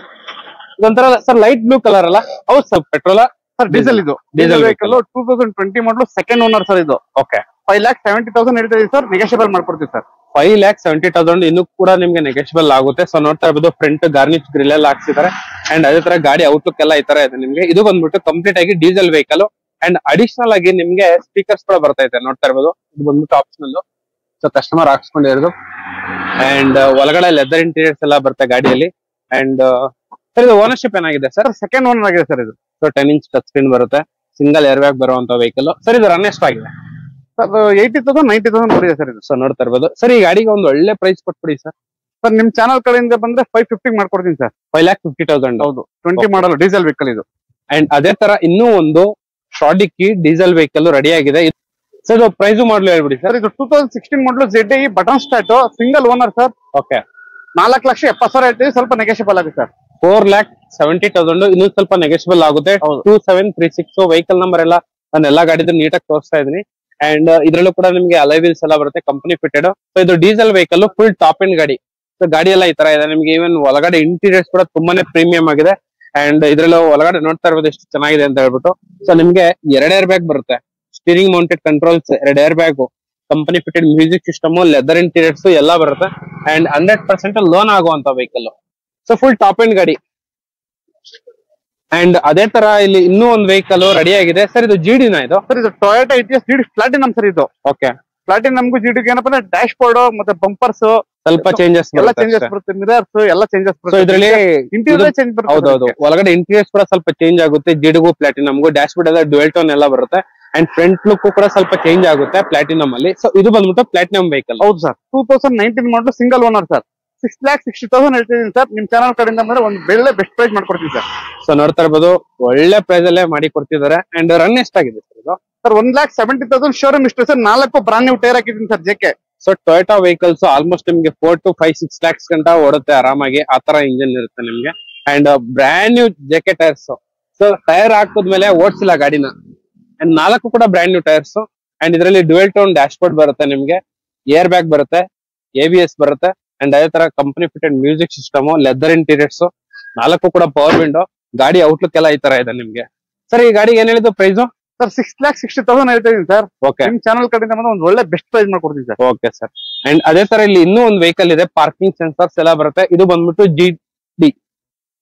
ಇದೊಂಥರ ಸರ್ ಲೈಟ್ ಬ್ಲೂ ಕಲರ್ ಅಲ್ಲ? ಹೌದು ಸರ್. ಪೆಟ್ರೋಲ್ ಸರ್ ಡೀಸೆಲ್ ಇದು. Diesel vehicle 2020 model second owner sir ಇದು. ಓಕೆ. 5,70,000 ಹೇಳ್ತಾ ಇದೀವಿ ಸರ್, ನೆಗೋಷಿಯಬಲ್ ಮಾಡ್ಕೊಡ್ತೀವಿ ಸರ್. 5,70,000 ಇನ್ನೂ ಕೂಡ ನಿಮ್ಗೆ ನೆಗೋಷಿಯಬಲ್ ಆಗುತ್ತೆ. ಸೊ ನೋಡ್ತಾ ಇರ್ಬೋದು ಫ್ರಂಟ್ ಗಾರ್ನಿಶ್ ಗ್ರಿಲ್ ಎಲ್ಲ ಹಾಕ್ಸಿದ್ದಾರೆ. ಅಂಡ್ ಅದೇ ತರ ಗಾಡಿ ಔಟ್ಲುಕ್ ಎಲ್ಲ ಈ ತರ ಇದೆ ನಿಮ್ಗೆ. ಇದು ಬಂದ್ಬಿಟ್ಟು ಕಂಪ್ಲೀಟ್ ಆಗಿ ಡೀಸೆಲ್ ವೆಹಿಕಲ್. ಅಂಡ್ ಅಡಿಷನಲ್ ಆಗಿ ನಿಮ್ಗೆ ಸ್ಪೀಕರ್ಸ್ ಕೂಡ ಬರ್ತೈತೆ ನೋಡ್ತಾ ಇರ್ಬೋದು. ಇದು ಬಂದ್ಬಿಟ್ಟು ಆಪ್ಷನಲ್. ಸೊ ಕಸ್ಟಮರ್ ಹಾಕ್ಸ್ಕೊಂಡಿರೋದು. ಅಂಡ್ ಒಳಗಡೆ ಲೆದರ್ ಇಂಟೀರಿಯರ್ಸ್ ಎಲ್ಲ ಬರುತ್ತೆ ಗಾಡಿಯಲ್ಲಿ. ಅಂಡ್ ಸರ್ ಇದು ಓನರ್ಶಿಪ್ ಏನಾಗಿದೆ ಸರ್? ಸೆಕೆಂಡ್ ಓನರ್ ಆಗಿದೆ ಸರ್ ಇದು. ಸೊ 10 ಇಂಚ್ ಟಚ್ ಸ್ಕ್ರೀನ್ ಬರುತ್ತೆ. ಸಿಂಗಲ್ ಏರ್ ಬ್ಯಾಗ್ ಬರುವಂತ ವೆಹಿಕಲ್. ಸರ್ ಇದು ರನ್ ಎಷ್ಟಾಗಿದೆ ಸರ್? 80,000 90,000 ನೋಡಿದೆ ಸರ್ ಇದು. ಸೊ ನೋಡ್ತಾ ಇರ್ಬೋದು. ಸರ್ ಈ ಗಾಡಿಗೆ ಒಂದು ಒಳ್ಳೆ ಪ್ರೈಸ್ ಕೊಟ್ಬಿಡಿ ಸರ್. ಸರ್ ನಿಮ್ ಚಾನಲ್ ಕಡೆಯಿಂದ ಬಂದ್ರೆ 550 ಮಾಡ್ಕೊಡ್ತೀನಿ ಸರ್. 5,50,000. ಹೌದು, 20 ಮಾಡಲ್ ಡೀಸೆಲ್ ವೆಹಿಕಲ್ ಇದು. ಅಂಡ್ ಅದೇ ತರ ಇನ್ನೂ ಒಂದು ಶಾಡಿಕ್ಕಿ ಡೀಸೆಲ್ ವೆಹಿಕಲ್ ರೆಡಿ ಆಗಿದೆ. ಸರ್ ಇದು ಪ್ರೈಸ್ ಮಾಡಲು ಹೇಳ್ಬಿಡಿ ಸರ್. ಸರ್ ಇದು 2016 ಮಾಡಲು ZDI button start, single owner sir. Okay. 4,70,000 ಹೇಳ್ತೀವಿ, ಸ್ವಲ್ಪ ನೆಗೋಷಿಯಬಲ್ ಆಗುತ್ತೆ ಸರ್. 4,70,000 ಇನ್ನೂ ಸ್ವಲ್ಪ ನೆಗೋಷಿಯಬಲ್ ಆಗುತ್ತೆ. 2736 ವೆಹಿಕಲ್ ನಂಬರ್ ಎಲ್ಲ ನಾನು ಎಲ್ಲಾ ಗಾಡಿದು ನೀಟಾಗಿ ತೋರಿಸ್ತಾ ಇದೀನಿ. ಅಂಡ್ ಇದ್ರಲ್ಲೂ ಕೂಡ ನಿಮ್ಗೆ ಅಲಾಯ್ ವೀಲ್ಸ್ ಎಲ್ಲ ಬರುತ್ತೆ, ಕಂಪನಿ ಫಿಟೆಡ್. ಸೊ ಇದು diesel vehicle, full top end ಗಾಡಿ. ಸೊ ಗಾಡಿ ಎಲ್ಲ ಈ ತರ ಇದೆ ನಿಮ್ಗೆ. ಈವನ್ ಒಳಗಡೆ ಇಂಟೀರಿಯರ್ಸ್ ಕೂಡ ತುಂಬಾನೇ ಪ್ರೀಮಿಯಂ ಆಗಿದೆ. ಅಂಡ್ ಇದ್ರಲ್ಲೂ ಒಳಗಡೆ ನೋಡ್ತಾ ಇರ್ಬೋದು ಎಷ್ಟು ಚೆನ್ನಾಗಿದೆ ಅಂತ ಹೇಳ್ಬಿಟ್ಟು. ಸೊ ನಿಮ್ಗೆ 2 ಏರ್ ಬ್ಯಾಗ್ ಬರುತ್ತೆ, steering mounted controls, 2 air bag, company fitted music system, leather interiors ಎಲ್ಲ ಬರುತ್ತೆ. ಅಂಡ್ 100% ಲೋನ್ ಆಗುವಂತ vehicle. So full top end ಗಾಡಿ. ಅಂಡ್ ಅದೇ ತರ ಇಲ್ಲಿ ಇನ್ನೂ ಒಂದು ವೆಹಿಕಲ್ ರೆಡಿ ಆಗಿದೆ ಸರ್. ಇದು GD-ನ ಇದು? ಸರ್ ಇದು ಟೊಯೋಟಾ ಇಟಿಎಸ್ GD ಪ್ಲಾಟಿನಮ್ ಸರ್ ಇದು. ಓಕೆ. ಪ್ಲಾಟಿನಮ್ಗೂ GD-ಗೆ ಏನಪ್ಪ ಅಂದ್ರೆ ಡ್ಯಾಶ್ ಬೋರ್ಡ್ ಮತ್ತೆ ಬಂಪರ್ಸ್ ಸ್ವಲ್ಪ ಚೇಂಜಸ್ ಎಲ್ಲ ಚೇಂಜಸ್ ಬರುತ್ತೆ, ಮಿರರ್ಸ್ ಎಲ್ಲ ಚೇಂಜಸ್ ಸೊ ಬರುತ್ತೆ. ಇದ್ರಲ್ಲಿ ಇಂಟೀರಿಯರ್ ಚೇಂಜ್ ಬರುತ್ತೆ. ಹೌದೌದು, ಒಳಗಡೆ ಇಂಟೀರಿಯರ್ಸ್ ಕೂಡ ಸ್ವಲ್ಪ ಚೇಂಜ್ ಆಗುತ್ತೆ. GD-ಗೂ ಪ್ಲಾಟಿನಮ್ಗೂ ಡ್ಯಾಶ್ ಬೋರ್ಡ್ ಎಲ್ಲ ಡ್ಯುಯಲ್ ಟೋನ್ ಎಲ್ಲ ಬರುತ್ತೆ. ಅಂಡ್ ಫ್ರಂಟ್ ಲುಕ್ ಕೂಡ ಸ್ವಲ್ಪ ಚೇಂಜ್ ಆಗುತ್ತೆ ಪ್ಲಾಟಿನಮ್ ಅಲ್ಲಿ. ಸೊ ಇದು ಬಂದ್ಬಿಟ್ಟು ಪ್ಲಾಟಿನಮ್ ವೆಹಿಕಲ್. ಹೌದು ಸರ್. 2019 ಮಾಡಲು ಸಿಂಗಲ್ ಓನರ್ ಸರ್. 6,60,000 ಹೇಳ್ತಿದ್ದೀನಿ ಸರ್. ನಿಮ್ ಚಾನಲ್ ಕಡೆಯಿಂದ ಬಂದ್ರೆ ಒಂದು ಬೆಳ್ಳೆ ಬೆಸ್ಟ್ ಪ್ರೈಸ್ ಮಾಡ್ಕೊಡ್ತೀನಿ ಸರ್. ಸೊ ನೋಡ್ತಾ ಇರ್ಬೋದು ಒಳ್ಳೆ ಪ್ರೈಸ್ ಅಲ್ಲೇ ಮಾಡಿ ಕೊಡ್ತಿದ್ದಾರೆ. ಅಂಡ್ ರನ್ ಎಷ್ಟಾಗಿದೆ ಸರ್ ಇದು? ಸರ್ 1,70,000 ಶೋರೂಮ್ ಇಷ್ಟು ಸರ್. 4 ಬ್ರಾಂಡ್ ನ್ಯೂ ಟೈರ್ ಹಾಕಿದ್ದೀನಿ sir JK. So Toyota vehicles almost ನಿಮ್ಗೆ 4 to 5, 6 lakhs ಗಂಟ ಓಡುತ್ತೆ ಆರಾಮಾಗಿ. ಆ ತರ ಇಂಜಿನ್ ಇರುತ್ತೆ ನಿಮ್ಗೆ. And brand new JK tyres. So tyre ಹಾಕಿದ್ಮೇಲೆ ಓಡಿಸಿಲ್ಲ ಗಾಡಿನ. ಅಂಡ್ 4 ಕೂಡ ಬ್ರ್ಯಾಂಡ್ ನ್ಯೂ ಟೈರ್ಸ್. ಅಂಡ್ ಇದರಲ್ಲಿ ಡ್ಯುಯಲ್ ಟೋನ್ ಡ್ಯಾಶ್ ಬೋರ್ಡ್ ಬರುತ್ತೆ ನಿಮ್ಗೆ, ಏರ್ ಬ್ಯಾಗ್ ಬರುತ್ತೆ, ABS ಬರುತ್ತೆ. ಅಂಡ್ ಅದೇ ತರ company fitted music system, leather interiors, 4 ಕೂಡ ಪವರ್ ವಿಂಡೋ. ಗಾಡಿ ಔಟ್ಲುಕ್ ಎಲ್ಲ ಈ ತರ ಇದೆ ನಿಮ್ಗೆ. ಸರ್ ಈ ಗಾಡಿಗೆ ಏನ್ ಹೇಳಿದ್ದು ಪ್ರೈಸ್? ಸರ್ 6,60,000 ಹೇಳ್ತಾ ಇದೀನಿ ಸರ್. ಓಕೆ. ನಿಮ್ ಚಾನಲ್ ಕಡೆಯಿಂದ ಬಂದ್ರೆ ಒಂದು ಒಳ್ಳೆ ಬೆಸ್ಟ್ ಪ್ರೈಸ್ ಮಾಡ್ಕೊಡ್ತೀನಿ ಸರ್. Okay sir. ಅಂಡ್ ಅದೇ ತರ ಇಲ್ಲಿ ಇನ್ನೂ ಒಂದು ವೆಹಿಕಲ್ ಇದೆ, ಪಾರ್ಕಿಂಗ್ ಸೆನ್ಸರ್ಸ್ ಎಲ್ಲ ಬರುತ್ತೆ. ಇದು ಬಂದ್ಬಿಟ್ಟು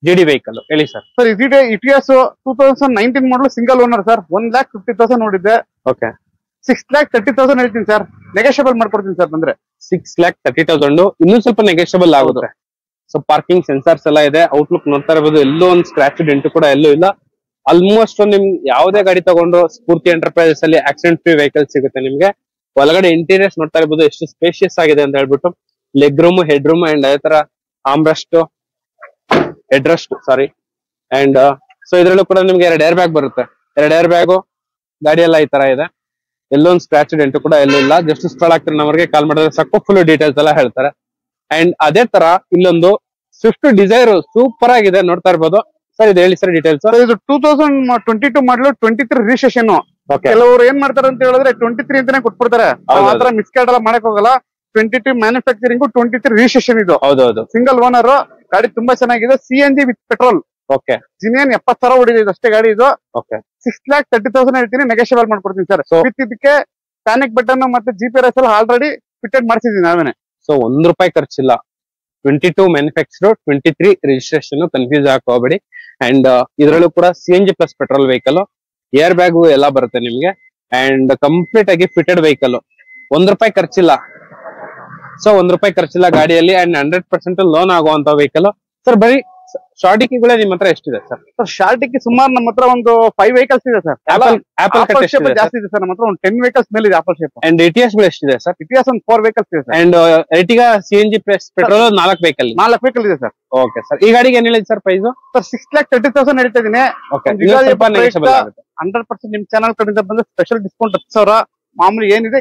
GD ವೆಹಿಕಲ್. ಹೇಳಿ ಸರ್. ಸರ್ ಇದು ಇಟಿಎಸ್ 2019 ಮಾಡಲು ಸಿಂಗಲ್ ಓನರ್ ಸರ್. 1,50,000 ನೋಡಿದ್ದೆ. ಓಕೆ. 6,30,000 ಹೇಳ್ತೀನಿ ಸರ್. ನೆಗೋಷಿಯಬಲ್ ಮಾಡ್ಕೊಡ್ತೀನಿ ಸರ್ ಬಂದ್ರೆ. 6,30,000 ಇನ್ನೂ ಸ್ವಲ್ಪ ನೆಗೋಷಿಯಬಲ್ ಆಗುತ್ತೆ. ಸೊ ಪಾರ್ಕಿಂಗ್ ಸೆನ್ಸರ್ಸ್ ಎಲ್ಲ ಇದೆ. ಔಟ್ಲುಕ್ ನೋಡ್ತಾ ಇರಬಹುದು, ಎಲ್ಲೋ ಒಂದು ಸ್ಕ್ರಾಚ್ ಡೆಂಟ್ ಕೂಡ ಎಲ್ಲೂ ಇಲ್ಲ. ಆಲ್ಮೋಸ್ಟ್ ನಿಮ್ ಯಾವುದೇ ಗಾಡಿ ತಗೊಂಡ್ರು ಸ್ಫೂರ್ತಿ ಎಂಟರ್ಪ್ರೈಸಸ್ ಅಲ್ಲಿ ಆಕ್ಸಿಡೆಂಟ್ ಫ್ರೀ ವೆಹಿಕಲ್ ಸಿಗುತ್ತೆ ನಿಮ್ಗೆ. ಒಳಗಡೆ ಇಂಟೀರಿಯರ್ಸ್ ನೋಡ್ತಾ ಇರಬಹುದು ಎಷ್ಟು ಸ್ಪೇಷಿಯಸ್ ಆಗಿದೆ ಅಂತ ಹೇಳ್ಬಿಟ್ಟು. Leg room, head room and ಅದೇ ತರ armrest, headrest sorry. And so ಇದ್ರಲ್ಲೂ ಕೂಡ ನಿಮ್ಗೆ 2 ಏರ್ ಬ್ಯಾಗ್ ಬರುತ್ತೆ. 2 ಏರ್ ಬ್ಯಾಗು, ಗಾಡಿ ಎಲ್ಲ ಈ ತರ ಇದೆ. ಎಲ್ಲೊಂದು ಸ್ಕ್ರಾಚ್ ಡೆಂಟ್ ಕೂಡ ಎಲ್ಲೂ ಇಲ್ಲ. ಜಸ್ಟ್ ಸ್ಥಳ ಆಗ್ತಾರೆ ನಮಗೆ ಕಾಲ್ ಮಾಡಿದ್ರೆ ಸಾಕು, ಫುಲ್ ಡೀಟೇಲ್ಸ್ ಎಲ್ಲ ಹೇಳ್ತಾರೆ. ಅಂಡ್ ಅದೇ ತರ ಇಲ್ಲೊಂದು ಸ್ವಿಫ್ಟ್ ಡಿಸೈರ್ ಸೂಪರ್ ಆಗಿದೆ ನೋಡ್ತಾ ಇರ್ಬೋದು. ಸರ್ ಇದು ಹೇಳಿ ಸರ್ ಡೀಟೇಲ್ಸ್. ಇದು 2022 ಮಾಡಲು 23 ರಿಜಿಸ್ಟ್ರೇಷನ್. ಕೆಲವರು ಏನ್ ಮಾಡ್ತಾರೆ ಅಂತ ಹೇಳಿದ್ರೆ 23 ಅಂತಾನೆ ಕೊಟ್ಬಿಡ್ತಾರೆ. ಆತರ ಮಿಸ್ಕ್ಯಾಡ್ ಎಲ್ಲ ಮಾಡಕ್ ಹೋಗಲ್ಲ. 22 ಮ್ಯಾನುಫ್ಯಾಕ್ಚರಿಂಗ್, 23 ರಿಜಿಸ್ಟ್ರೇಷನ್ ಇದು. ಹೌದೌದು. Single owner. ಗಾಡಿ ತುಂಬಾ ಚೆನ್ನಾಗಿದೆ. CNG with petrol. Okay. Genuine 70,000 ಹೊಡಿದೆ ಅಷ್ಟೇ ಗಾಡಿ ಇದು. ಓಕೆ. 6,30,000 ಹೇಳ್ತೀನಿ, ನೆಗೋಷಿಯಬಲ್ ಮಾಡ್ಕೊಡ್ತೀನಿ ಸರ್. ವಿತ್ ಇದಕ್ಕೆ ಪ್ಯಾನಿಕ್ ಬಟನ್ ಮತ್ತೆ GPS ಎಲ್ಲ ಆಲ್ರೆಡಿ ಫಿಟೆಡ್ ಮಾಡಿಸಿದೀನಿ ನಾವೇನೆ. ಸೊ ₹1 ಖರ್ಚಿಲ್ಲ. 22 ಮ್ಯಾನುಫ್ಯಾಕ್ಚರ್, 23 ರಿಜಿಸ್ಟ್ರೇಷನ್, ಕನ್ಫ್ಯೂಸ್ ಹಾಕೋಬೇಡಿ. ಅಂಡ್ ಇದರಲ್ಲೂ ಕೂಡ CNG plus petrol vehicle, air bag ಎಲ್ಲ ಬರುತ್ತೆ ನಿಮ್ಗೆ. ಅಂಡ್ ಕಂಪ್ಲೀಟ್ ಆಗಿ ಫಿಟೆಡ್ ವೆಹಿಕಲ್. ₹1 ಖರ್ಚಿಲ್ಲ. ಸೊ ₹1 ಖರ್ಚಿಲ್ಲ ಗಾಡಿಯಲ್ಲಿ. ಅಂಡ್ 100% ಲೋನ್ ಆಗುವಂತ ವೆಹಿಕಲ್. ಸರ್ ಬರೀ ಶಾರ್ಟಿಕ್ಗಳೇ ನಿಮ್ ಹತ್ರ ಎಷ್ಟಿದೆ ಸರ್? ಸರ್ ಶಾರ್ಟಿಗೆ ಸುಮಾರು ನಮ್ಮ ಹತ್ರ ಒಂದು 5 ವೆಹಿಕಲ್ಸ್ ಇದೆ ಸರ್. ಆಪಲ್ ಶೇಪ್ ಜಾಸ್ತಿ ಇದೆ ಸರ್ ನಮ್ಮ ಹತ್ರ. ಒಂದು 10 ವೆಹಿಕಲ್ಸ್ ಮೇಲೆ ಇದೆ ಆಪಲ್ ಶೇಪ್. ಅಂಡ್ ETS ಗಳು ಎಷ್ಟಿದೆ ಸರ್? ETS ಒಂದು 4 ವೆಹಿಕಲ್ಸ್ ಇದೆ sir. And Ertiga CNG plus petrol 4 vehicle ಇದೆ ಸರ್. Okay sir. ಈ ಗಾಡಿಗೆ ಏನ್ ಹೇಳಿದ್ ಸರ್ ಪ್ರೈಸ್? ಸರ್ 6,30,000 ಹೇಳ್ತಾ ಇದೀನಿ. 100% ನಿಮ್ ಚಾನಲ್ ಕಡೆಯಿಂದ ಬಂದ್ರೆ ಸ್ಪೆಷಲ್ ಡಿಸ್ಕೌಂಟ್ 10,000 ಮಾಮೂಲಿ ಏನಿದೆ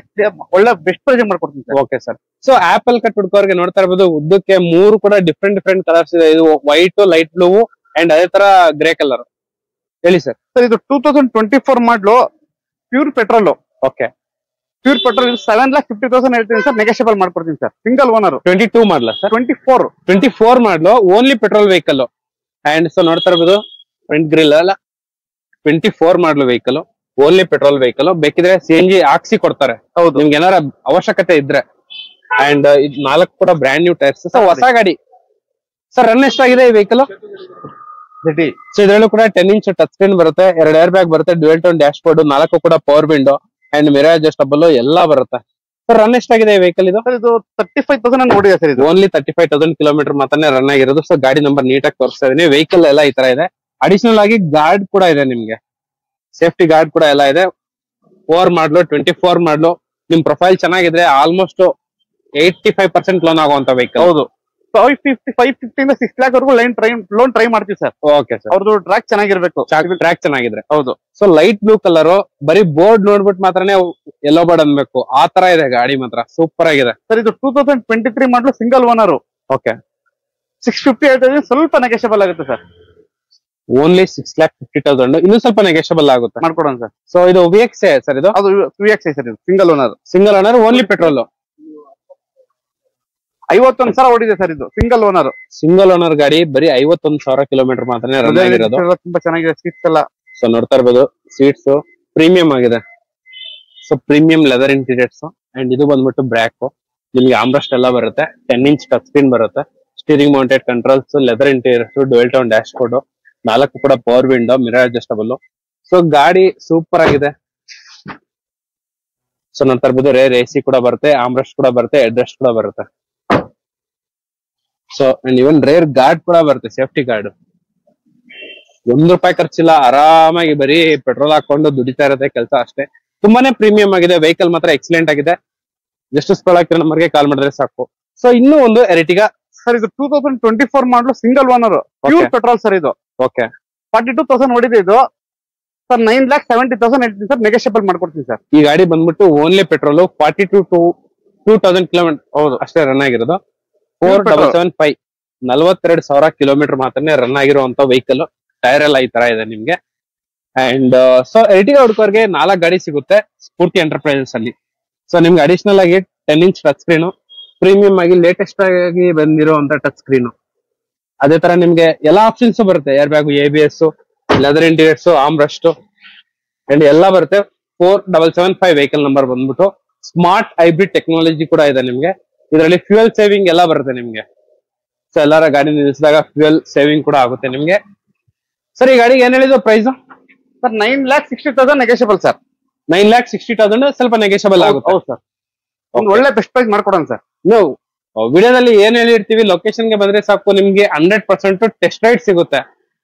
ಒಳ್ಳೆ ಬೆಸ್ಟ್ ಪ್ರೈಸ್ ಮಾಡ್ಕೊಡ್ತೀನಿ sir. Okay sir. So apple cut ಹುಡ್ಕೋರ್ಗೆ ನೋಡ್ತಾ ಇರ್ಬೋದು, ಉದ್ದಕ್ಕೆ 3 ಕೂಡ ಡಿಫ್ರೆಂಟ್ ಕಲರ್ಸ್ ಇದೆ. ಇದು ವೈಟ್, ಲೈಟ್ ಬ್ಲೂ ಅಂಡ್ ಅದೇ ತರ ಗ್ರೇ ಕಲರ್. ಹೇಳಿ ಸರ್. ಸರ್ ಇದು 2024 model pure petrol. Okay. Pure petrol 7,50,000 ಹೇಳ್ತೀನಿ ಸರ್, ನೆಗೋಷಿಯಬಲ್ ಮಾಡ್ಕೊಡ್ತೀನಿ ಸರ್. Single owner. 22 ಮಾಡಲ sir? 24 model, only petrol vehicle. And so ನೋಡ್ತಾ ಇರ್ಬೋದು ಫ್ರಂಟ್ ಗ್ರಿಲ್ ಅಲ್ಲ, 24 ಮಾಡಲು ವೆಹಿಕಲ್, ಓನ್ಲಿ ಪೆಟ್ರೋಲ್ ವೆಹಿಕಲ್. ಬೇಕಿದ್ರೆ CNG ಹಾಕ್ಸಿ ಕೊಡ್ತಾರೆ. ಹೌದು, ನಿಮ್ಗೆ ಏನಾರ ಅವಶ್ಯಕತೆ ಇದ್ರೆ. ಅಂಡ್ ಇದು 4 ಕೂಡ ಬ್ರ್ಯಾಂಡ್ ನ್ಯೂ ಟೈರ್ಸ್. ಸೊ ಹೊಸ ಗಾಡಿ ಸರ್. ರನ್ ಎಷ್ಟಾಗಿದೆ ಈ ವೆಹಿಕಲ್? ಸೊ ಇದರಲ್ಲೂ ಕೂಡ 10 ಇಂಚ್ ಟಚ್ ಸ್ಕ್ರೀನ್ ಬರುತ್ತೆ, 2 ಏರ್ ಬ್ಯಾಗ್ ಬರುತ್ತೆ, ಡ್ಯುಯಲ್ ಟೋನ್ ಡ್ಯಾಶ್ ಬೋರ್ಡ್, 4 ಕೂಡ power window and mirror adjustable ಎಲ್ಲ ಬರುತ್ತೆ. ಸರ್ ರನ್ ಎಷ್ಟಾಗಿದೆ ಈ ವೆಹಿಕಲ್ ಇದು? ಇದು 35,000 ನೋಡಿದೆ ಸರ್. ಇದು ಓನ್ಲಿ 35,000 ಕಿಲೋಮೀಟರ್ ಮಾತ್ರ ರನ್ ಆಗಿರೋದು. ಸೊ ಗಾಡಿ ನಂಬರ್ ನೀಟಾಗಿ ತೋರಿಸ್ತಾ ಇದೀನಿ. ವೆಹಿಕಲ್ ಎಲ್ಲ ಈ ತರ ಇದೆ. ಅಡಿಷನಲ್ ಆಗಿ ಗಾರ್ಡ್ ಕೂಡ ಇದೆ ನಿಮ್ಗೆ, ಸೇಫ್ಟಿ ಗಾರ್ಡ್ ಕೂಡ ಎಲ್ಲ ಇದೆ. 4 ಮಾಡ್ಲು, 24 ಮಾಡ್ಲು. ನಿಮ್ ಪ್ರೊಫೈಲ್ ಚೆನ್ನಾಗಿದ್ರೆ ಆಲ್ಮೋಸ್ಟ್ 85% ಲೋನ್ ಆಗುವಂತ ವೆಹಿಕಲ್. ಹೌದು, 550 ಇಂದ 6 lakh ವರೆಗೂ ಲೋನ್ ಟ್ರೈ ಮಾಡ್ತೀವಿ ಸರ್. Okay sir. ಅವ್ರದ್ದು ಟ್ರ್ಯಾಕ್ ಚೆನ್ನಾಗಿರ್ಬೇಕು. ಟ್ರ್ಯಾಕ್ ಚೆನ್ನಾಗಿದ್ರೆ. ಹೌದು. ಸೊ ಲೈಟ್ ಬ್ಲೂ ಕಲರ್, ಬರೀ ಬೋರ್ಡ್ ನೋಡ್ಬಿಟ್ಟು ಮಾತ್ರನೇ ಎಲ್ಲೋ ಬರ್ಡ್ ಅನ್ಬೇಕು, ಆ ತರ ಇದೆ ಗಾಡಿ ಮಾತ್ರ. ಸೂಪರ್ ಆಗಿದೆ ಸರ್. ಇದು 2023 ಮಾಡ್ಲು ಸಿಂಗಲ್ ಓನರ್. ಓಕೆ. 650 ಹೇಳ್ತಾ ಸ್ವಲ್ಪ ನೆಗೋಷಿಯಬಲ್ ಆಗುತ್ತೆ ಸರ್. ಓನ್ಲಿ 6,50,000. ಇನ್ನೂ ಸ್ವಲ್ಪ ನೆಗೋಷಿಯಬಲ್ ಆಗುತ್ತೆ, ಮಾಡ್ಕೊಡೋಣ ಸರ್. ಸೊ ಇದು VXI ಸರ್? ಇದು ಅದು VXI ಸರ್. ಇದು ಸಿಂಗಲ್ ಓನರ್, ಓನ್ಲಿ ಪೆಟ್ರೋಲ್. 51,000 ಓಡಿದೆ ಸರ್. ಇದು ಸಿಂಗಲ್ ಓನರ್ ಗಾಡಿ, ಬರೀ 51,000 ಕಿಲೋಮೀಟರ್ ಮಾತ್ರ ರನ್ ಆಗಿರೋದು. ತುಂಬಾ ಚೆನ್ನಾಗಿದೆ ಸೀಟ್ಸ್ ಎಲ್ಲ. ಸೊ ನೋಡ್ತಾ ಇರ್ಬೋದು, ಸೀಟ್ಸ್ ಪ್ರೀಮಿಯಂ ಆಗಿದೆ. So premium leather interiors. And ಇದು ಬಂದ್ಬಿಟ್ಟು ಬ್ರ್ಯಾಕ್, ನಿಮ್ಗೆ ಆಮ್ರೆಸ್ಟ್ ಎಲ್ಲ ಬರುತ್ತೆ, 10 ಇಂಚ್ ಟಚ್ ಸ್ಕ್ರೀನ್ ಬರುತ್ತೆ, steering mounted controls, leather interiors, dual tone dash board, 4 ಕೂಡ power window, mirror adjustable. So ಗಾಡಿ ಸೂಪರ್ ಆಗಿದೆ. ಸೊ ನೋಡ್ತಾ ಇರ್ಬೋದು, ರೇರ್ AC ಕೂಡ ಬರುತ್ತೆ, ಆಮ್ರೆಸ್ಟ್ ಕೂಡ ಬರುತ್ತೆ, ಹೆಡ್ರೆಸ್ಟ್ ಕೂಡ ಬರುತ್ತೆ. So and even rear guard ಕೂಡ ಬರುತ್ತೆ, ಸೇಫ್ಟಿ ಗಾರ್ಡ್. ₹1 ಖರ್ಚಿಲ್ಲ, ಆರಾಮಾಗಿ ಬರೀ ಪೆಟ್ರೋಲ್ ಹಾಕೊಂಡು ದುಡಿತಾ ಇರುತ್ತೆ ಕೆಲಸ ಅಷ್ಟೇ. ತುಂಬಾನೇ ಪ್ರೀಮಿಯಂ ಆಗಿದೆ ವೆಹಿಕಲ್, ಮಾತ್ರ ಎಕ್ಸಲೆಂಟ್ ಆಗಿದೆ. ಜಸ್ಟ್ ಸ್ಕೊಳ್ಳೋಕೆ ನಂಬರ್ಗೆ ಕಾಲ್ ಮಾಡಿದ್ರೆ ಸಾಕು. ಸೊ ಇನ್ನೂ ಒಂದು ಎರ್ಟಿಗಾ ಸರ್. ಇದು 2024 ಮಾಡಲು single owner, pure petrol sir. ಇದು ಓಕೆ. 42,000 ಓಡಿದೆ ಇದು ಸರ್. 9,70,000 ಹೇಳ್ತೀನಿ ಸರ್, ನೆಗೋಷಿಯಬಲ್ ಮಾಡ್ಕೊಡ್ತೀನಿ ಸರ್. ಈ ಗಾಡಿ ಬಂದ್ಬಿಟ್ಟು ಓನ್ಲಿ ಪೆಟ್ರೋಲ್, 42,000 ಕಿಲೋಮೀಟರ್ ಹೌದು ಅಷ್ಟೇ ರನ್ ಆಗಿರೋದು. 4775, 42,000 ಕಿಲೋಮೀಟರ್ ಮಾತ್ರನೇ ರನ್ ಆಗಿರುವಂತ ವೆಹಿಕಲ್. ಟೈರ್ ಎಲ್ಲ ಈ ತರ ಇದೆ ನಿಮ್ಗೆ. ಅಂಡ್ ಸೊ ಎರ್ಟಿಗಾ ಹುಡುಕರ್ಗೆ 4 ಗಾಡಿ ಸಿಗುತ್ತೆ ಸ್ಫೂರ್ತಿ ಎಂಟರ್ಪ್ರೈಸಸ್ ಅಲ್ಲಿ. ಸೊ ನಿಮ್ಗೆ ಅಡಿಷನಲ್ ಆಗಿ 10 ಇಂಚ್ ಟಚ್ ಸ್ಕ್ರೀನ್, ಪ್ರೀಮಿಯಂ ಆಗಿ ಲೇಟೆಸ್ಟ್ ಆಗಿ ಬಂದಿರುವಂತ ಟಚ್ ಸ್ಕ್ರೀನ್. ಅದೇ ತರ ನಿಮ್ಗೆ ಎಲ್ಲಾ ಆಪ್ಷನ್ಸ್ ಬರುತ್ತೆ, air bag, ABS, leather interiors, armrest and ಎಲ್ಲ ಬರುತ್ತೆ. 4775 ವೆಹಿಕಲ್ ನಂಬರ್ ಬಂದ್ಬಿಟ್ಟು. ಸ್ಮಾರ್ಟ್ ಹೈಬ್ರಿಡ್ ಟೆಕ್ನಾಲಜಿ ಕೂಡ ಇದೆ ನಿಮ್ಗೆ. ಇದರಲ್ಲಿ ಫ್ಯೂಯಲ್ ಸೇವಿಂಗ್ ಎಲ್ಲ ಬರುತ್ತೆ ನಿಮ್ಗೆ. ಸೊ ಎಲ್ಲಾರ ಗಾಡಿ ನಿಲ್ಲಿಸಿದಾಗ ಫ್ಯೂಯಲ್ ಸೇವಿಂಗ್ ಕೂಡ ಆಗುತ್ತೆ ನಿಮ್ಗೆ. ಸರ್ ಈ ಗಾಡಿಗೆ ಏನ್ ಹೇಳಿದ್ರು ಪ್ರೈಸ್ ಸರ್? 9,60,000 negotiable sir. 9,60,000 ಸ್ವಲ್ಪ ನೆಗೋಷಿಯಬಲ್ ಆಗುತ್ತೆ. ಹೌದು ಸರ್. ಒಂದು ಒಳ್ಳೆ ಬೆಸ್ಟ್ ಪ್ರೈಸ್ ಮಾಡ್ಕೊಡೋಣ ಸರ್. ನಾವು ವಿಡಿಯೋದಲ್ಲಿ ಏನ್ ಹೇಳಿರ್ತೀವಿ, ಲೊಕೇಶನ್ ಗೆ ಬಂದ್ರೆ ಸಾಕು, ನಿಮ್ಗೆ 100% ಟೆಸ್ಟ್ ರೈಡ್ ಸಿಗುತ್ತೆ.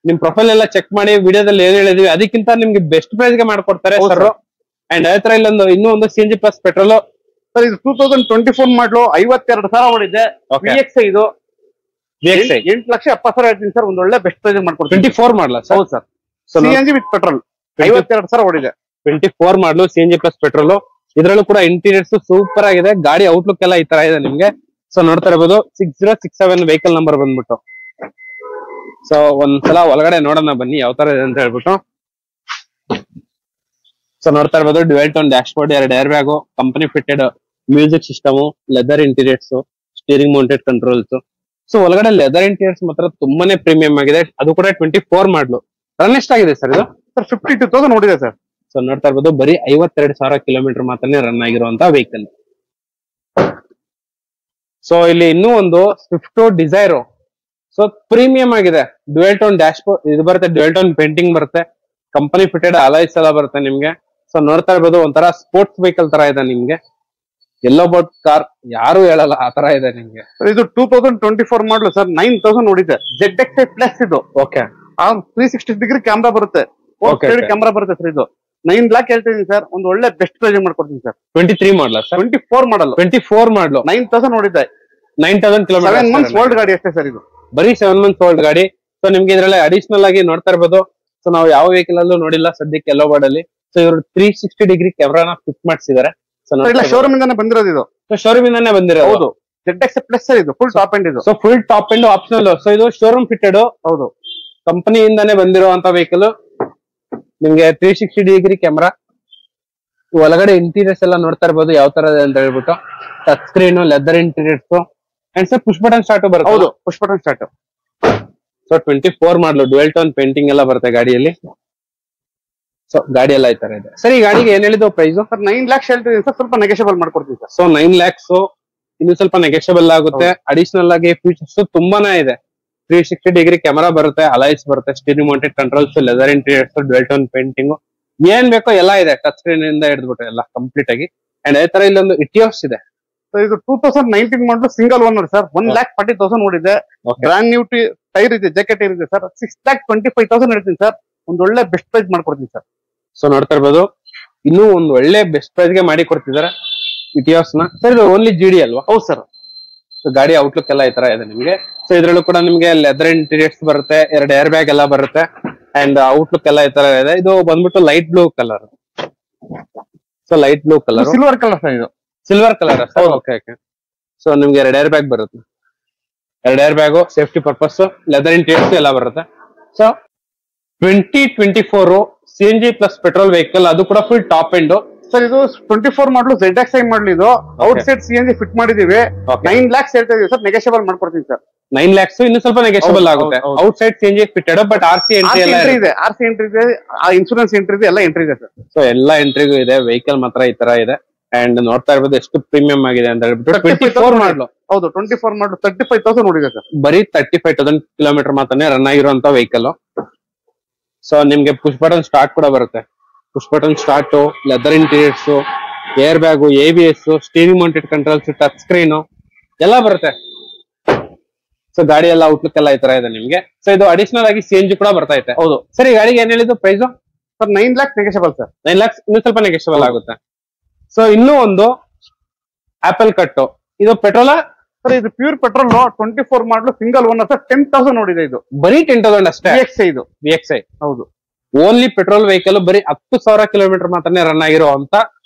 ನಿಮ್ ಪ್ರೊಫೈಲ್ ಎಲ್ಲ ಚೆಕ್ ಮಾಡಿ ವಿಡಿಯೋದಲ್ಲಿ ಏನ್ ಹೇಳಿದೀವಿ ಅದಕ್ಕಿಂತ ನಿಮ್ಗೆ ಬೆಸ್ಟ್ ಪ್ರೈಸ್ ಗೆ ಮಾಡ್ಕೊಡ್ತಾರೆ ಸರ್. ಅಂಡ್ ಅದೇ ತರ ಇಲ್ಲೊಂದು ಇನ್ನೂ ಒಂದು CNG ಪ್ಲಸ್ ಪೆಟ್ರೋಲ್ ಸರ್. ಇದು 2024 ಮಾಡಲು 52,000 ಓಡಿದೆ. VXI ಇದು 8,70,000 ಹೇಳ್ತೀನಿ ಸರ್. ಒಂದು ಒಳ್ಳೆ ಬೆಸ್ಟ್ ಪ್ರೈಸ್ ಮಾಡ್ಕೊಡ್ತೀನಿ. 24 ಮಾಡಲ? ಹೌದು ಸರ್. CNG ವಿತ್ ಪೆಟ್ರೋಲ್ 52,000 ಓಡಿದೆ. 24 ಮಾಡಲು CNG ಪ್ಲಸ್ ಪೆಟ್ರೋಲ್. ಇದ್ರಲ್ಲೂ ಕೂಡ ಇಂಟೀರಿಯರ್ಸ್ ಸೂಪರ್ ಆಗಿದೆ. ಗಾಡಿ ಔಟ್ಲುಕ್ ಎಲ್ಲ ಈ ತರ ಇದೆ ನಿಮ್ಗೆ. ಸೊ ನೋಡ್ತಾ ಇರಬಹುದು 6067 ವೆಹಿಕಲ್ ನಂಬರ್ ಬಂದ್ಬಿಟ್ಟು. ಸೊ ಒಂದ್ಸಲ ಒಳಗಡೆ ನೋಡೋಣ ಬನ್ನಿ ಯಾವ ತರ ಇದೆ ಅಂತ ಹೇಳ್ಬಿಟ್ಟು. ಸೊ ನೋಡ್ತಾ ಇರ್ಬೋದು, dual tone dash board, 2 air bag, company fitted music system, leather interiors, steering mounted controls. So ಒಳಗಡೆ ಲೆದರ್ ಇಂಟೀರಿಯರ್ಸ್ ಮಾತ್ರ ತುಂಬಾನೇ ಪ್ರೀಮಿಯಂ ಆಗಿದೆ. ಅದು ಕೂಡ 24 ಮಾಡ್ಲು. ರನ್ ಎಷ್ಟಾಗಿದೆ ಸರ್ ಇದು? ಸರ್ 52,000 ಓಡಿದೆ ಸರ್. ಸೊ ನೋಡ್ತಾ ಇರ್ಬೋದು, ಬರೀ 52,000 ಕಿಲೋಮೀಟರ್ ಮಾತ್ರನೇ ರನ್ ಆಗಿರುವಂತ ವೆಹಿಕಲ್. ಸೊ ಇಲ್ಲಿ ಇನ್ನೂ ಒಂದು ಸ್ವಿಫ್ಟ್ ಡಿಸೈರ್. ಸೊ ಪ್ರೀಮಿಯಂ ಆಗಿದೆ. ಡ್ಯುಯಲ್ ಟೋನ್ ಡ್ಯಾಶ್ ಬೋರ್ಡ್ ಇದು ಬರುತ್ತೆ, ಡ್ಯುಯಲ್ ಟೋನ್ ಪೇಂಟಿಂಗ್ ಬರುತ್ತೆ, ಕಂಪನಿ ಫಿಟೆಡ್ ಅಲಾಯ್ಸ್ ಎಲ್ಲ ಬರುತ್ತೆ ನಿಮ್ಗೆ. ಸೊ ನೋಡ್ತಾ ಇರ್ಬೋದು, ಒಂಥರ ಸ್ಪೋರ್ಟ್ಸ್ ವೆಹಿಕಲ್ ತರ ಇದೆ ನಿಮ್ಗೆ. ಎಲ್ಲೋ ಬೋಟ್ ಕಾರ್ ಯಾರು ಹೇಳಲ್ಲ ಆ ತರ ಇದೆ ನಿಮ್ಗೆ. ಇದು 2024 ಮಾಡಲು ಸರ್. 9,000 ಓಡಿದೆ. ZXi ಪ್ಲಸ್ ಇದು. ಓಕೆ. 360 ಡಿಗ್ರಿ ಕ್ಯಾಮ್ರಾ ಬರುತ್ತೆ, ಕ್ಯಾಮ್ರಾ ಬರುತ್ತೆ ಸರ್. ಇದು 9 lakh ಹೇಳ್ತಿದ್ದೀನಿ ಸರ್. ಒಂದು ಒಳ್ಳೆ ಬೆಸ್ಟ್ ಪ್ರೈಸ್ ಮಾಡ್ಕೊಡ್ತೀನಿ ಸರ್. 23 ಮಾಡಲ ಸರ್? 24 ಮಾಡಲು. 24 ಮಾಡಲು 9,000 ಓಡಿದೆ. 9,000 ಕಿಲೋಮೀಟರ್. 7 months ಓಲ್ಡ್ ಗಾಡಿ ಅಷ್ಟೇ ಸರ್. ಇದು ಬರೀ 7 months ಓಲ್ಡ್ ಗಾಡಿ. ಸೊ ನಿಮ್ಗೆ ಇದ್ರಲ್ಲಿ ಅಡಿಷನಲ್ ಆಗಿ ನೋಡ್ತಾ ಇರ್ಬೋದು, ಸೊ ನಾವು ಯಾವ ವೆಹಿಕಲ್ ಅಲ್ಲೂ ನೋಡಿಲ್ಲ ಸದ್ಯಕ್ಕೆ ಎಲ್ಲೋ ಬೋರ್ಡ್ ಅಲ್ಲಿ. ಸೊ ಇವರು 360 ಡಿಗ್ರಿ ಕ್ಯಾಮ್ರಾನ ಫಿಟ್ ಮಾಡಿಸಿದ್ದಾರೆ. ಸೊ ಶೋರೂಮ್ ಇಂದಾನೆ ಬಂದಿರೋದು ಇದು. ಶೋರೂಮ್ ಇಂದಾನೆ ಬಂದಿರೋದು. ಹೌದು, ZX ಪ್ಲಸ್ ಇದು ಫುಲ್ ಟಾಪ್ ಎಂಡ್ ಇದು. So full top end optional. So ಇದು ಶೋರೂಮ್ ಫಿಟೆಡ್. ಹೌದು, ಕಂಪನಿಯಿಂದಾನೇ ಬಂದಿರುವಂತ ವೆಹಿಕಲ್. ನಿಮ್ಗೆ 360 ಡಿಗ್ರಿ ಕ್ಯಾಮ್ರಾ. ಒಳಗಡೆ ಇಂಟೀರಿಯರ್ಸ್ ಎಲ್ಲ ನೋಡ್ತಾ ಇರ್ಬೋದು ಯಾವ ತರ ಇದೆ ಅಂತ ಹೇಳ್ಬಿಟ್ಟು. Touch screen, leather interiors and sir push button start ಬರುತ್ತೆ. ಹೌದು, ಪುಷ್ ಬಟನ್ ಸ್ಟಾರ್ಟ್. ಸೊ 24 ಮಾಡಲು ಡ್ಯುಯಲ್ ಟೋನ್ ಪೇಂಟಿಂಗ್ ಎಲ್ಲ ಬರುತ್ತೆ ಗಾಡಿಯಲ್ಲಿ. ಸೊ ಗಾಡಿ ಎಲ್ಲ ಈ ತರ ಇದೆ ಸರ್. ಈ ಗಾಡಿಗೆ ಏನ್ ಹೇಳಿದ್ರು ಪ್ರೈಸ್? ಸರ್ 9 lakhs ಹೇಳ್ತೀವಿ ಸರ್, ಸ್ವಲ್ಪ ನೆಗೆಷಿಯಬಲ್ ಮಾಡ್ಕೊಡ್ತೀವಿ ಸರ್. ಸೊ 9 lakhs ಇನ್ನು ಸ್ವಲ್ಪ ನೆಗೆಷಿಯಬಲ್ ಆಗುತ್ತೆ. ಅಡಿಷನಲ್ ಆಗಿ ಫೀಚರ್ಸ್ ತುಂಬಾನೇ ಇದೆ. 360 ಡಿಗ್ರಿ ಕ್ಯಾಮರಾ ಬರುತ್ತೆ, ಅಲೈಸ್ ಬರುತ್ತೆ, steering mounted controls, leather interiors, dual tone painting, ಏನ್ ಬೇಕೋ ಎಲ್ಲ ಇದೆ. ಟಚ್ ಸ್ಕ್ರೀನ್ ಇಂದ ಹಿಡಿದ್ಬಿಟ್ಟು ಎಲ್ಲ ಕಂಪ್ಲೀಟ್ ಆಗಿ. ಅಂಡ್ ಅದೇ ತರ ಇಲ್ಲೊಂದು ಇಟಿಯೋಸ್ ಇದೆ. ಇದು 2019 ಮಾಡಲು ಸಿಂಗಲ್ ಓನರ್ ಸರ್. 1,40,000 ಓಡಿದೆ. ಬ್ರಾಂಡ್ ನ್ಯೂ ಟೈರ್ ಇದೆ, ಜಾಕೆಟ್ ಟೈರ್ ಇದೆ ಸರ್. 6,25,000 ಹೇಳ್ತೀನಿ ಸರ್. ಒಂದ್ ಒಳ್ಳೆ ಬೆಸ್ಟ್ ಪ್ರೈಸ್ ಮಾಡ್ಕೊಡ್ತೀನಿ ಸರ್. ಸೊ ನೋಡ್ತಾ ಇರ್ಬೋದು, ಇನ್ನೂ ಒಂದ್ ಒಳ್ಳೆ ಬೆಸ್ಟ್ ಪ್ರೈಸ್ ಗೆ ಮಾಡಿ ಕೊಡ್ತಿದ್ದಾರೆ ಇಟಿಯೋಸ್ ನ. ಸರ್ ಇದು ಓನ್ಲಿ GD ಅಲ್ವಾ? ಹೌದು ಸರ್. ಸೊ ಗಾಡಿ ಔಟ್ಲುಕ್ ಎಲ್ಲ ಈ ತರ ಇದೆ ನಿಮ್ಗೆ. ಸೊ ಇದ್ರಲ್ಲೂ ಕೂಡ ನಿಮ್ಗೆ ಲೆದರ್ ಇಂಟೀರಿಯರ್ಸ್ ಬರುತ್ತೆ, 2 ಏರ್ ಬ್ಯಾಗ್ ಎಲ್ಲ ಬರುತ್ತೆ ಅಂಡ್ ಔಟ್ಲುಕ್ ಎಲ್ಲ ಈ ತರ ಇದೆ. ಇದು ಬಂದ್ಬಿಟ್ಟು light blue colour. So light blue colour, silver colour sir. ಇದು silver colour. Okay okay. So ನಿಮ್ಗೆ 2 ಏರ್ ಬ್ಯಾಗ್ ಬರುತ್ತೆ. 2 air bag, safety purpose, leather interiors ಎಲ್ಲ ಬರುತ್ತೆ. So 2024 CNG plus petrol vehicle, ಅದು ಕೂಡ ಫುಲ್ ಟಾಪ್ ಎಂಡ್ ಸರ್. ಇದು 24 ಮಾಡಲು ZXi ಮಾಡಲು. ಇದು ಔಟ್ ಸೈಡ್ CNG ಫಿಟ್ ಮಾಡಿದೀವಿ. 9 lakhs ಹೇಳ್ತಾ ಇದೀವಿ ಸರ್, ನೆಗೆಷಿಯಬಲ್ ಮಾಡ್ಕೊಡ್ತೀನಿ ಸರ್. 9 lakhs ಇನ್ನು ಸ್ವಲ್ಪ ನೆಗೆಷಿಯಬಲ್ ಆಗುತ್ತೆ. Out side CNG fitted, but RC entry ಎಲ್ಲ ಇದೆ. RC ಎಂಟ್ರಿ ಇದೆ, ಇನ್ಶೂರೆನ್ಸ್ ಎಂಟ್ರಿ ಇದೆ, ಎಲ್ಲ ಎಂಟ್ರಿ ಇದೆ ಸರ್. ಸೊ ಎಲ್ಲ ಎಂಟ್ರಿಗೂ ಇದೆ. ವೆಹಿಕಲ್ ಮಾತ್ರ ಈ ತರ ಇದೆ. ಅಂಡ್ ನೋಡ್ತಾ ಇರ್ಬೋದು ಎಷ್ಟು ಪ್ರೀಮಿಯಂ ಆಗಿದೆ ಅಂತ ಹೇಳ್ಬಿಟ್ಟು. 24 ಮಾಡಲು. ಹೌದು, 24 ಮಾಡಲು 35,000 ಓಡಿದೆ ಸರ್. ಬರೀ 35,000 ಕಿಲೋಮೀಟರ್ ಮಾತ್ರನೇ ರನ್ ಆಗಿರುವಂತ ವೆಹಿಕಲ್. ಸೊ ನಿಮ್ಗೆ ಪುಷ್ ಬಟನ್ ಸ್ಟಾರ್ಟ್ ಕೂಡ ಬರುತ್ತೆ. Push button start, leather interiors, air bag, ABS, steering mounted controls, touch screen ಎಲ್ಲ ಬರುತ್ತೆ. ಸೊ ಗಾಡಿ ಎಲ್ಲ ಔಟ್ಲುಕ್ ಎಲ್ಲ ಈ ತರ ಇದೆ ನಿಮ್ಗೆ. ಸೊ ಇದು ಅಡಿಷನಲ್ ಆಗಿ CNG ಕೂಡ ಬರ್ತಾ ಇದೆ. ಹೌದು ಸರ್. ಈ ಗಾಡಿಗೆ ಏನ್ ಹೇಳಿದ್ದು price? Sir 9 lakhs negotiable sir. 9 lakhs ಇನ್ನು ಸ್ವಲ್ಪ ನೆಗೆಷಿಯಬಲ್ ಆಗುತ್ತೆ. ಸೊ ಇನ್ನೂ ಒಂದು ಆಪಲ್ ಕಟ್. ಇದು ಪೆಟ್ರೋಲ್ ಸರ್. ಇದು pure petrol 24 model single owner sir. 10,000 ನೋಡಿದೆ. ಇದು ಬರೀ 10,000 ಅಷ್ಟೇ. VXi ಇದು. VXi. ಹೌದು, ಓನ್ಲಿ ಪೆಟ್ರೋಲ್ ವೆಹಿಕಲ್. ಬರೀ 10,000 ಕಿಲೋಮೀಟರ್ ಮಾತ್ರನೇ ರನ್ ಆಗಿರುವಂತ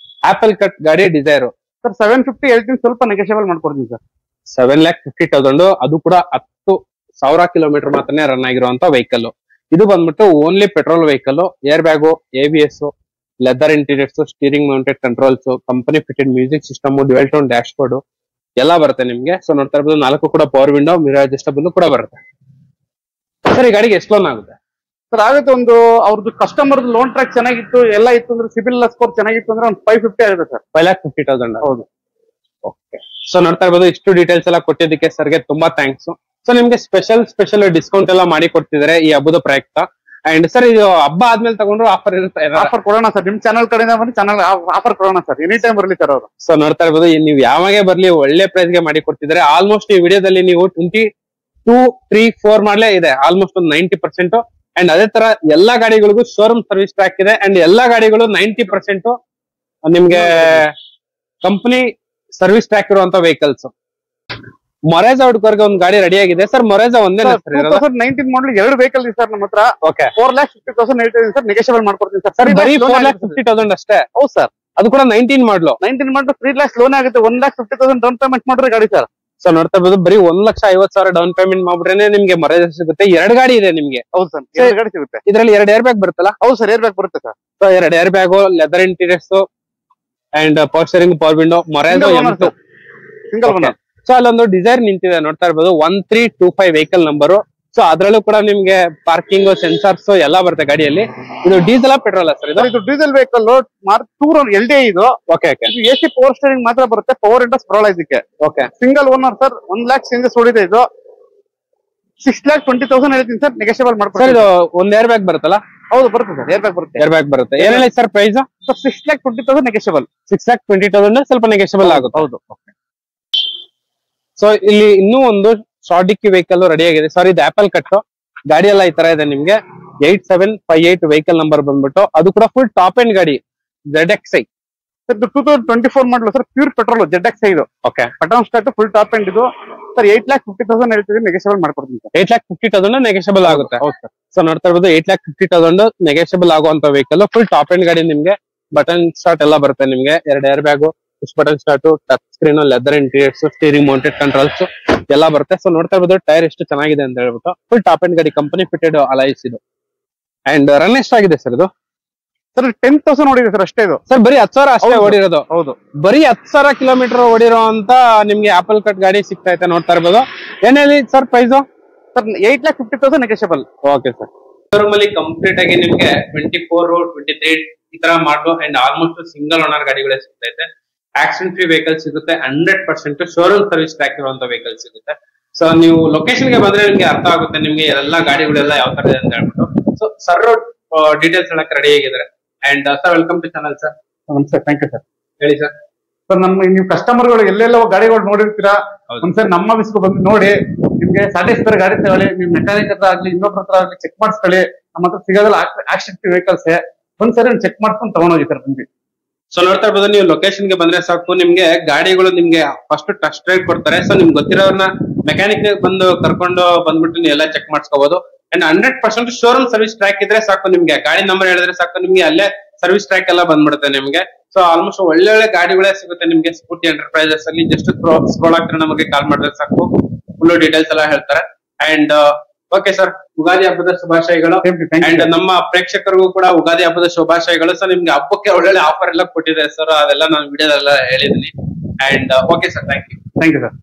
ಆಪಲ್ ಕಟ್ ಗಾಡಿ ಡಿಸೈರ್ ಸರ್. 750 ಹೇಳ್ತೀನಿ, ಸ್ವಲ್ಪ ನೆಗೆಷಿಯಬಲ್ ಮಾಡ್ಕೊಡ್ತೀನಿ ಸರ್. 7,50,000, ಅದು ಕೂಡ 10,000 ಕಿಲೋಮೀಟರ್ ಮಾತ್ರನೇ ರನ್ ಆಗಿರುವಂತ ವೆಹಿಕಲ್. ಇದು ಬಂದ್ಬಿಟ್ಟು only petrol vehicle. Air bag, ABS, leather interiors, steering mounted controls, company fitted music system, dual tone dash board ಎಲ್ಲ ಬರುತ್ತೆ ನಿಮ್ಗೆ. ಸೊ ನೋಡ್ತಾ ಇರ್ಬೋದು, 4 ಕೂಡ ಪವರ್ ವಿಂಡೋ, ಮಿರರ್ ಅಡ್ಜಸ್ಟಬಲ್ ಕೂಡ ಬರುತ್ತೆ. ಸರ್ ಈ ಗಾಡಿಗೆ ಎಷ್ಟು ಲೋನ್ ಆಗುತ್ತೆ? ಸರ್ ಆಗುತ್ತೆ, ಒಂದು ಅವ್ರದ್ದು ಕಸ್ಟಮರ್ ಲೋನ್ ಟ್ರ್ಯಾಕ್ ಚೆನ್ನಾಗಿತ್ತು, ಎಲ್ಲ ಇತ್ತು ಅಂದ್ರೆ, ಸಿಬಿಲ್ ಸ್ಕೋರ್ ಚೆನ್ನಾಗಿತ್ತು ಅಂದ್ರೆ ಒಂದು 550 ಆಗುತ್ತೆ ಸರ್. 5,50,000. ಹೌದು. ಓಕೆ. ಸೊ ನೋಡ್ತಾ ಇರ್ಬೋದು, ಇಷ್ಟು ಡೀಟೇಲ್ಸ್ ಎಲ್ಲ ಕೊಟ್ಟಿದ್ದಕ್ಕೆ ಸರ್ಗೆ ತುಂಬಾ ಥ್ಯಾಂಕ್ಸ್. ಸೊ ನಿಮ್ಗೆ ಸ್ಪೆಷಲ್ ಡಿಸ್ಕೌಂಟ್ ಎಲ್ಲ ಮಾಡಿ ಕೊಡ್ತಿದ್ದಾರೆ ಈ ಹಬ್ಬದ ಪ್ರಯುಕ್ತ. ಅಂಡ್ ಸರ್ ಇದು ಹಬ್ಬ ಆದ್ಮೇಲೆ ತಗೊಂಡ್ರು ಆಫರ್ ಇರುತ್ತೆ? ಆಫರ್ ಕೊಡೋಣ ಸರ್, ನಿಮ್ ಚಾನಲ್ ಕಡೆಯಿಂದ ಬಂದು ಚಾನಲ್ ಆಫರ್ ಕೊಡೋಣ ಸರ್. ಎನಿ ಟೈಮ್ ಬರ್ಲಿ ಸರ್ ಅವರು. ಸೊ ನೋಡ್ತಾ ಇರ್ಬೋದು, ನೀವು ಯಾವಾಗೇ ಬರ್ಲಿ ಒಳ್ಳೆ ಪ್ರೈಸ್ ಗೆ ಮಾಡಿ ಕೊಡ್ತಿದ್ದಾರೆ. ಆಲ್ಮೋಸ್ಟ್ ಈ ವಿಡಿಯೋದಲ್ಲಿ ನೀವು 22, 3, 4 ಮಾಡ್ಲೇ ಇದೆ, ಆಲ್ಮೋಸ್ಟ್ ಒಂದು 90%. ಅಂಡ್ ಅದೇ ತರ ಎಲ್ಲಾ ಗಾಡಿಗಳಿಗೂ ಶೋರೂಮ್ ಸರ್ವಿಸ್ ಟ್ರ್ಯಾಕ್ ಇದೆ. ಅಂಡ್ ಎಲ್ಲಾ ಗಾಡಿಗಳು 90% ನಿಮ್ಗೆ ಕಂಪನಿ ಸರ್ವಿಸ್ ಟ್ರ್ಯಾಕ್ ಇರುವಂತ ವೆಹಿಕಲ್ಸ್. ಮೊರೇಜಾ ಹುಡುಗರಿಗೆ ಒಂದು ಗಾಡಿ ರೆಡಿ ಆಗಿದೆ ಸರ್. ಮೊರೇಜಾ ಒಂದೇ 2019 ಮಾಡಲ್ 2 ವೆಹಿಕಲ್ ಇದೆ ಸರ್ ನಮ್ಮ ಹತ್ರ. ಓಕೆ. 4,50,000 ಹೇಳ್ತೀನಿ ಸರ್, ನೆಗೆಷಿಯಬಲ್ ಮಾಡ್ಕೊಡ್ತೀನಿ ಸರ್. ಸರ್ ಬರೀ 4,50,000 ಅಷ್ಟೇ? ಹೌದು ಸರ್. ಅದು ಕೂಡ 19 ಮಾಡಲು. 19 ಮಾಡಲು 3 lakhs ಲೋನ್ ಆಗುತ್ತೆ. 1,50,000 ಡೌನ್ ಪೇಮೆಂಟ್ ಮಾಡಿದ್ರೆ ಗಾಡಿ ಸರ್. ಸೊ ನೋಡ್ತಾ ಇರ್ಬೋದು, ಬರೀ 1,50,000 ಡೌನ್ ಪೇಮೆಂಟ್ ಮಾಡ್ಬಿಟ್ರೆ ನಿಮ್ಗೆ ಮೊರೇಜಾ ಸಿಗುತ್ತೆ. 2 ಗಾಡಿ ಇದೆ ನಿಮ್ಗೆ. ಹೌದು ಸರ್, 2 ಗಾಡಿ ಸಿಗುತ್ತೆ. ಇದ್ರಲ್ಲಿ 2 ಏರ್ ಬ್ಯಾಗ್ ಬರುತ್ತಲ್ಲ? ಹೌದು ಸರ್, ಏರ್ ಬ್ಯಾಗ್ ಬರುತ್ತೆ sir. So 2 air bag, leather interiors and power steering, power window, ಮೊರೇಜಾ M2 ಸಿಂಗಲ್ ಓನರ್. ಸೊ ಅಲ್ಲೊಂದು ಡಿಸೈರ್ ನಿಂತಿದೆ ನೋಡ್ತಾ ಇರ್ಬೋದು, 1325 ವೆಹಿಕಲ್ ನಂಬರ್. ಸೊ ಅದ್ರಲ್ಲೂ ಕೂಡ ನಿಮ್ಗೆ ಪಾರ್ಕಿಂಗ್ ಸೆನ್ಸರ್ಸ್ ಎಲ್ಲ ಬರುತ್ತೆ ಗಾಡಿಯಲ್ಲಿ. ಇದು ಡೀಸೆಲ್ ಪೆಟ್ರೋಲ್ ಸರ್? ಇದು ಡೀಸೆಲ್ ವೆಹಿಕಲ್, ಟೂರ್ LDI ಇದು. Okay okay. ಇದು AC ಪವರ್ ಸ್ಟೀರಿಂಗ್ ಮಾತ್ರ ಬರುತ್ತೆ, ಪವರ್ ಇಂಡಸ್ ಬರೋಲ್ಲ ಇದಕ್ಕೆ. Okay. Single owner sir. 1 lakh changes ಓಡಿದೆ. ಇದು 6,20,000 ಹೇಳ್ತೀನಿ ಸರ್, ನೆಗೆಷಿಯಬಲ್ ಮಾಡ್ಕೊಡ್ತೀನಿ. ಸರ್ ಇದು ಒಂದು ಏರ್ ಬ್ಯಾಗ್ ಬರುತ್ತಲ್ಲ? ಹೌದು ಬರುತ್ತೆ ಸರ್, ಏರ್ ಬ್ಯಾಗ್ ಬರುತ್ತೆ. ಏರ್ ಬ್ಯಾಗ್ ಬರುತ್ತೆ. ಏನ್ ಹೇಳಿ ಸರ್ ಪ್ರೈಸ್? 6,20,000 ನೆಗೆಷಿಯಬಲ್. 6,20,000 ಸ್ವಲ್ಪ ನೆಗೆಷಿಯಬಲ್ ಆಗುತ್ತೆ. ಹೌದು. ಸೊ ಇಲ್ಲಿ ಇನ್ನೂ ಒಂದು ಶಾರ್ಟ್ ಡಿಕ್ಕಿ ವೆಹಿಕಲ್ ರೆಡಿ ಆಗಿದೆ. ಸಾರಿ, ಇದು ಆಪಲ್ ಕಟ್ ಗಾಡಿ ಎಲ್ಲ ಈ ತರ ಇದೆ ನಿಮ್ಗೆ. 8758 ವೆಹಿಕಲ್ ನಂಬರ್ ಬಂದ್ಬಿಟ್ಟು, ಅದು ಕೂಡ ಫುಲ್ ಟಾಪ್ ಎಂಡ್ ಗಾಡಿ ZXi. ಸರ್ 2024 ಮಾಡಲು ಸರ್ ಪ್ಯೂರ್ ಪೆಟ್ರೋಲ್ ZX ಇದು okay Patan start full top end ಇದು ಸರ್ 8,50,000 ಹೇಳ್ತೀವಿ, ನೆಗೆಷಿಯಬಲ್ ಮಾಡ್ಕೊಡ್ತೀನಿ ಸರ್. 8,50,000 ನೆಗೆಷಿಯಬಲ್ ಆಗುತ್ತೆ. ಹೌದು ಸರ್. ಸೊ ನೋಡ್ತಾ ಇರ್ಬೋದು 8,50,000 ನೆಗೆಷಿಯಬಲ್ ಆಗುವಂತ ವೆಹಿಕಲ್, ಫುಲ್ ಟಾಪ್ ಎಂಡ್ ಗಾಡಿ. ನಿಮ್ಗೆ ಬಟನ್ ಸ್ಟಾರ್ಟ್ ಎಲ್ಲ ಬರುತ್ತೆ, ನಿಮ್ಗೆ 2 air bag, push button start, touch screen, leather interiors, steering mounted controls ಎಲ್ಲ ಬರುತ್ತೆ. ಸೊ ನೋಡ್ತಾ ಇರ್ಬೋದು ಟೈರ್ ಎಷ್ಟು ಚೆನ್ನಾಗಿದೆ ಅಂತ ಹೇಳ್ಬಿಟ್ಟು, ಫುಲ್ ಟಾಪ್ ಎಂಡ್ ಗಾಡಿ, ಕಂಪನಿ ಫಿಟೆಡ್ ಅಲೈಸ್ ಇದು. ಅಂಡ್ ರನ್ ಎಷ್ಟಾಗಿದೆ ಸರ್ ಇದು? ಸರ್ 10,000 ಓಡಿದೆ ಸರ್ ಅಷ್ಟೇ ಇದು. ಸರ್ ಬರೀ 10,000 ಅಷ್ಟೇ ಓಡಿರೋದು? ಹೌದು, ಬರೀ 10,000 ಕಿಲೋಮೀಟರ್ ಓಡಿರೋ ಅಂತ ನಿಮ್ಗೆ ಆಪಲ್ ಕಟ್ ಗಾಡಿ ಸಿಗ್ತಾ ಇದೆ. ನೋಡ್ತಾ ಇರ್ಬೋದು. ಏನ್ ಹೇಳಿ sir price? Sir 8,50,000 negotiable. Okay sir. Showroom ಅಲ್ಲಿ ಕಂಪ್ಲೀಟ್ ಆಗಿ ನಿಮ್ಗೆ 24, 23 ಈ ತರ model and almost single owner ಗಾಡಿಗಳೇ ಸಿಗ್ತೈತೆ. ಆಕ್ಸಿಡೆಂಟ್ ಫ್ರೀ ವೆಹಿಕಲ್ ಸಿಗುತ್ತೆ, 100% ಶೋರೂಮ್ ಸರ್ವಿಸ್ ಟ್ರ್ಯಾಕ್ ಇರುವಂತ ವೆಹಿಕಲ್ ಸಿಗುತ್ತೆ. ಸೊ ನೀವು ಲೊಕೇಶನ್ ಗೆ ಬಂದ್ರೆ ನಿಮ್ಗೆ ಅರ್ಥ ಆಗುತ್ತೆ ನಿಮ್ಗೆ ಎಲ್ಲಾ ಗಾಡಿಗಳೆಲ್ಲ ಯಾವ ತರ ಇದೆ ಅಂತ ಹೇಳ್ಬಿಟ್ಟು. ಸೊ ಸರ್ ಡೀಟೇಲ್ಸ್ ಹೇಳಕ್ ರೆಡಿ ಆಗಿದ್ದಾರೆ. And sir welcome to channel sir. ನಮಸ್ತೆ, ಥ್ಯಾಂಕ್ ಯು ಸರ್. ಹೇಳಿ ಸರ್. ಸರ್ ನೀವು ಕಸ್ಟಮರ್ಗಳು ಎಲ್ಲೆಲ್ಲ ಗಾಡಿಗಳು ನೋಡಿರ್ತೀರಾ, ಒಂದ್ಸರಿ ನಮ್ಮ ಆಫೀಸ್ಗೆ ಬಂದು ನೋಡಿ, ನಿಮ್ಗೆ ಸ್ಯಾಟಿಸ್ಫೈ ಗಾಡಿ ತಗೊಳ್ಳಿ, ನಿಮ್ ಮೆಕ್ಯಾನಿಕ್ ಹತ್ರ ಆಗ್ಲಿ ಇನ್ನೊಬ್ರ ಹತ್ರ ಆಗ್ಲಿ ಚೆಕ್ ಮಾಡಿಸ್ಕೊಳ್ಳಿ. ನಮ್ಮ ಹತ್ರ ಸಿಗೋದಲ್ಲ ಆಕ್ಸಿಡೆಂಟ್ ವೆಹಿಕಲ್ಸ್, ಒಂದ್ಸರಿ ಚೆಕ್ ಮಾಡ್ಕೊಂಡು ತಗೊಂಡೋಗಿ ಸರ್ ಬಂದ್ವಿ. ಸೊ ನೋಡ್ತಾ ಇರ್ಬೋದು, ನೀವು ಲೊಕೇಶನ್ ಗೆ ಬಂದ್ರೆ ಸಾಕು, ನಿಮ್ಗೆ ಗಾಡಿಗಳು ನಿಮ್ಗೆ ಫಸ್ಟ್ ಟೆಸ್ಟ್ ಡ್ರೈವ್ ಕೊಡ್ತಾರೆ. ಸೊ ನಿಮ್ಗೆ ಗೊತ್ತಿರೋರ್ನ ಮೆಕ್ಯಾನಿಕ್ ಬಂದು ಕರ್ಕೊಂಡು ಬಂದ್ಬಿಟ್ಟು ನೀವು ಎಲ್ಲ ಚೆಕ್ ಮಾಡಿಸ್ಕೋಬಹುದು. ಅಂಡ್ 100% ಶೋರೂಮ್ ಸರ್ವಿಸ್ ಟ್ರ್ಯಾಕ್ ಇದ್ರೆ ಸಾಕು, ನಿಮ್ಗೆ ಗಾಡಿ ನಂಬರ್ ಹೇಳಿದ್ರೆ ಸಾಕು, ನಿಮ್ಗೆ ಅಲ್ಲೇ ಸರ್ವಿಸ್ ಟ್ರ್ಯಾಕ್ ಎಲ್ಲ ಬಂದ್ಬಿಡುತ್ತೆ ನಿಮ್ಗೆ. ಸೊ ಆಲ್ಮೋಸ್ಟ್ ಒಳ್ಳೆ ಗಾಡಿಗಳೇ ಸಿಗುತ್ತೆ ನಿಮ್ಗೆ. ಸ್ಕೂಟಿ ಎಂಟರ್ಪ್ರೈಸಸ್ ಅಲ್ಲಿ ಜಸ್ಟ್ ಸ್ಕ್ರೋಲ್ ಆಗ್ತಾರೆ, ನಮಗೆ ಕಾಲ್ ಮಾಡಿದ್ರೆ ಸಾಕು, ಫುಲ್ ಡೀಟೇಲ್ಸ್ ಎಲ್ಲ ಹೇಳ್ತಾರೆ. ಅಂಡ್ ಓಕೆ ಸರ್, ಯುಗಾದಿ ಹಬ್ಬದ ಶುಭಾಶಯಗಳು. ಅಂಡ್ ನಮ್ಮ ಪ್ರೇಕ್ಷಕರಿಗೂ ಕೂಡ ಯುಗಾದಿ ಹಬ್ಬದ ಶುಭಾಶಯಗಳು. ಸೊ ನಿಮ್ಗೆ ಹಬ್ಬಕ್ಕೆ ಒಳ್ಳೊಳ್ಳೆ ಆಫರ್ ಎಲ್ಲ ಕೊಟ್ಟಿದೆ ಸರ್, ಅದೆಲ್ಲ ನಾನು ವಿಡಿಯೋದೆಲ್ಲ ಹೇಳಿದೀನಿ. And okay sir, thank you. Thank you sir.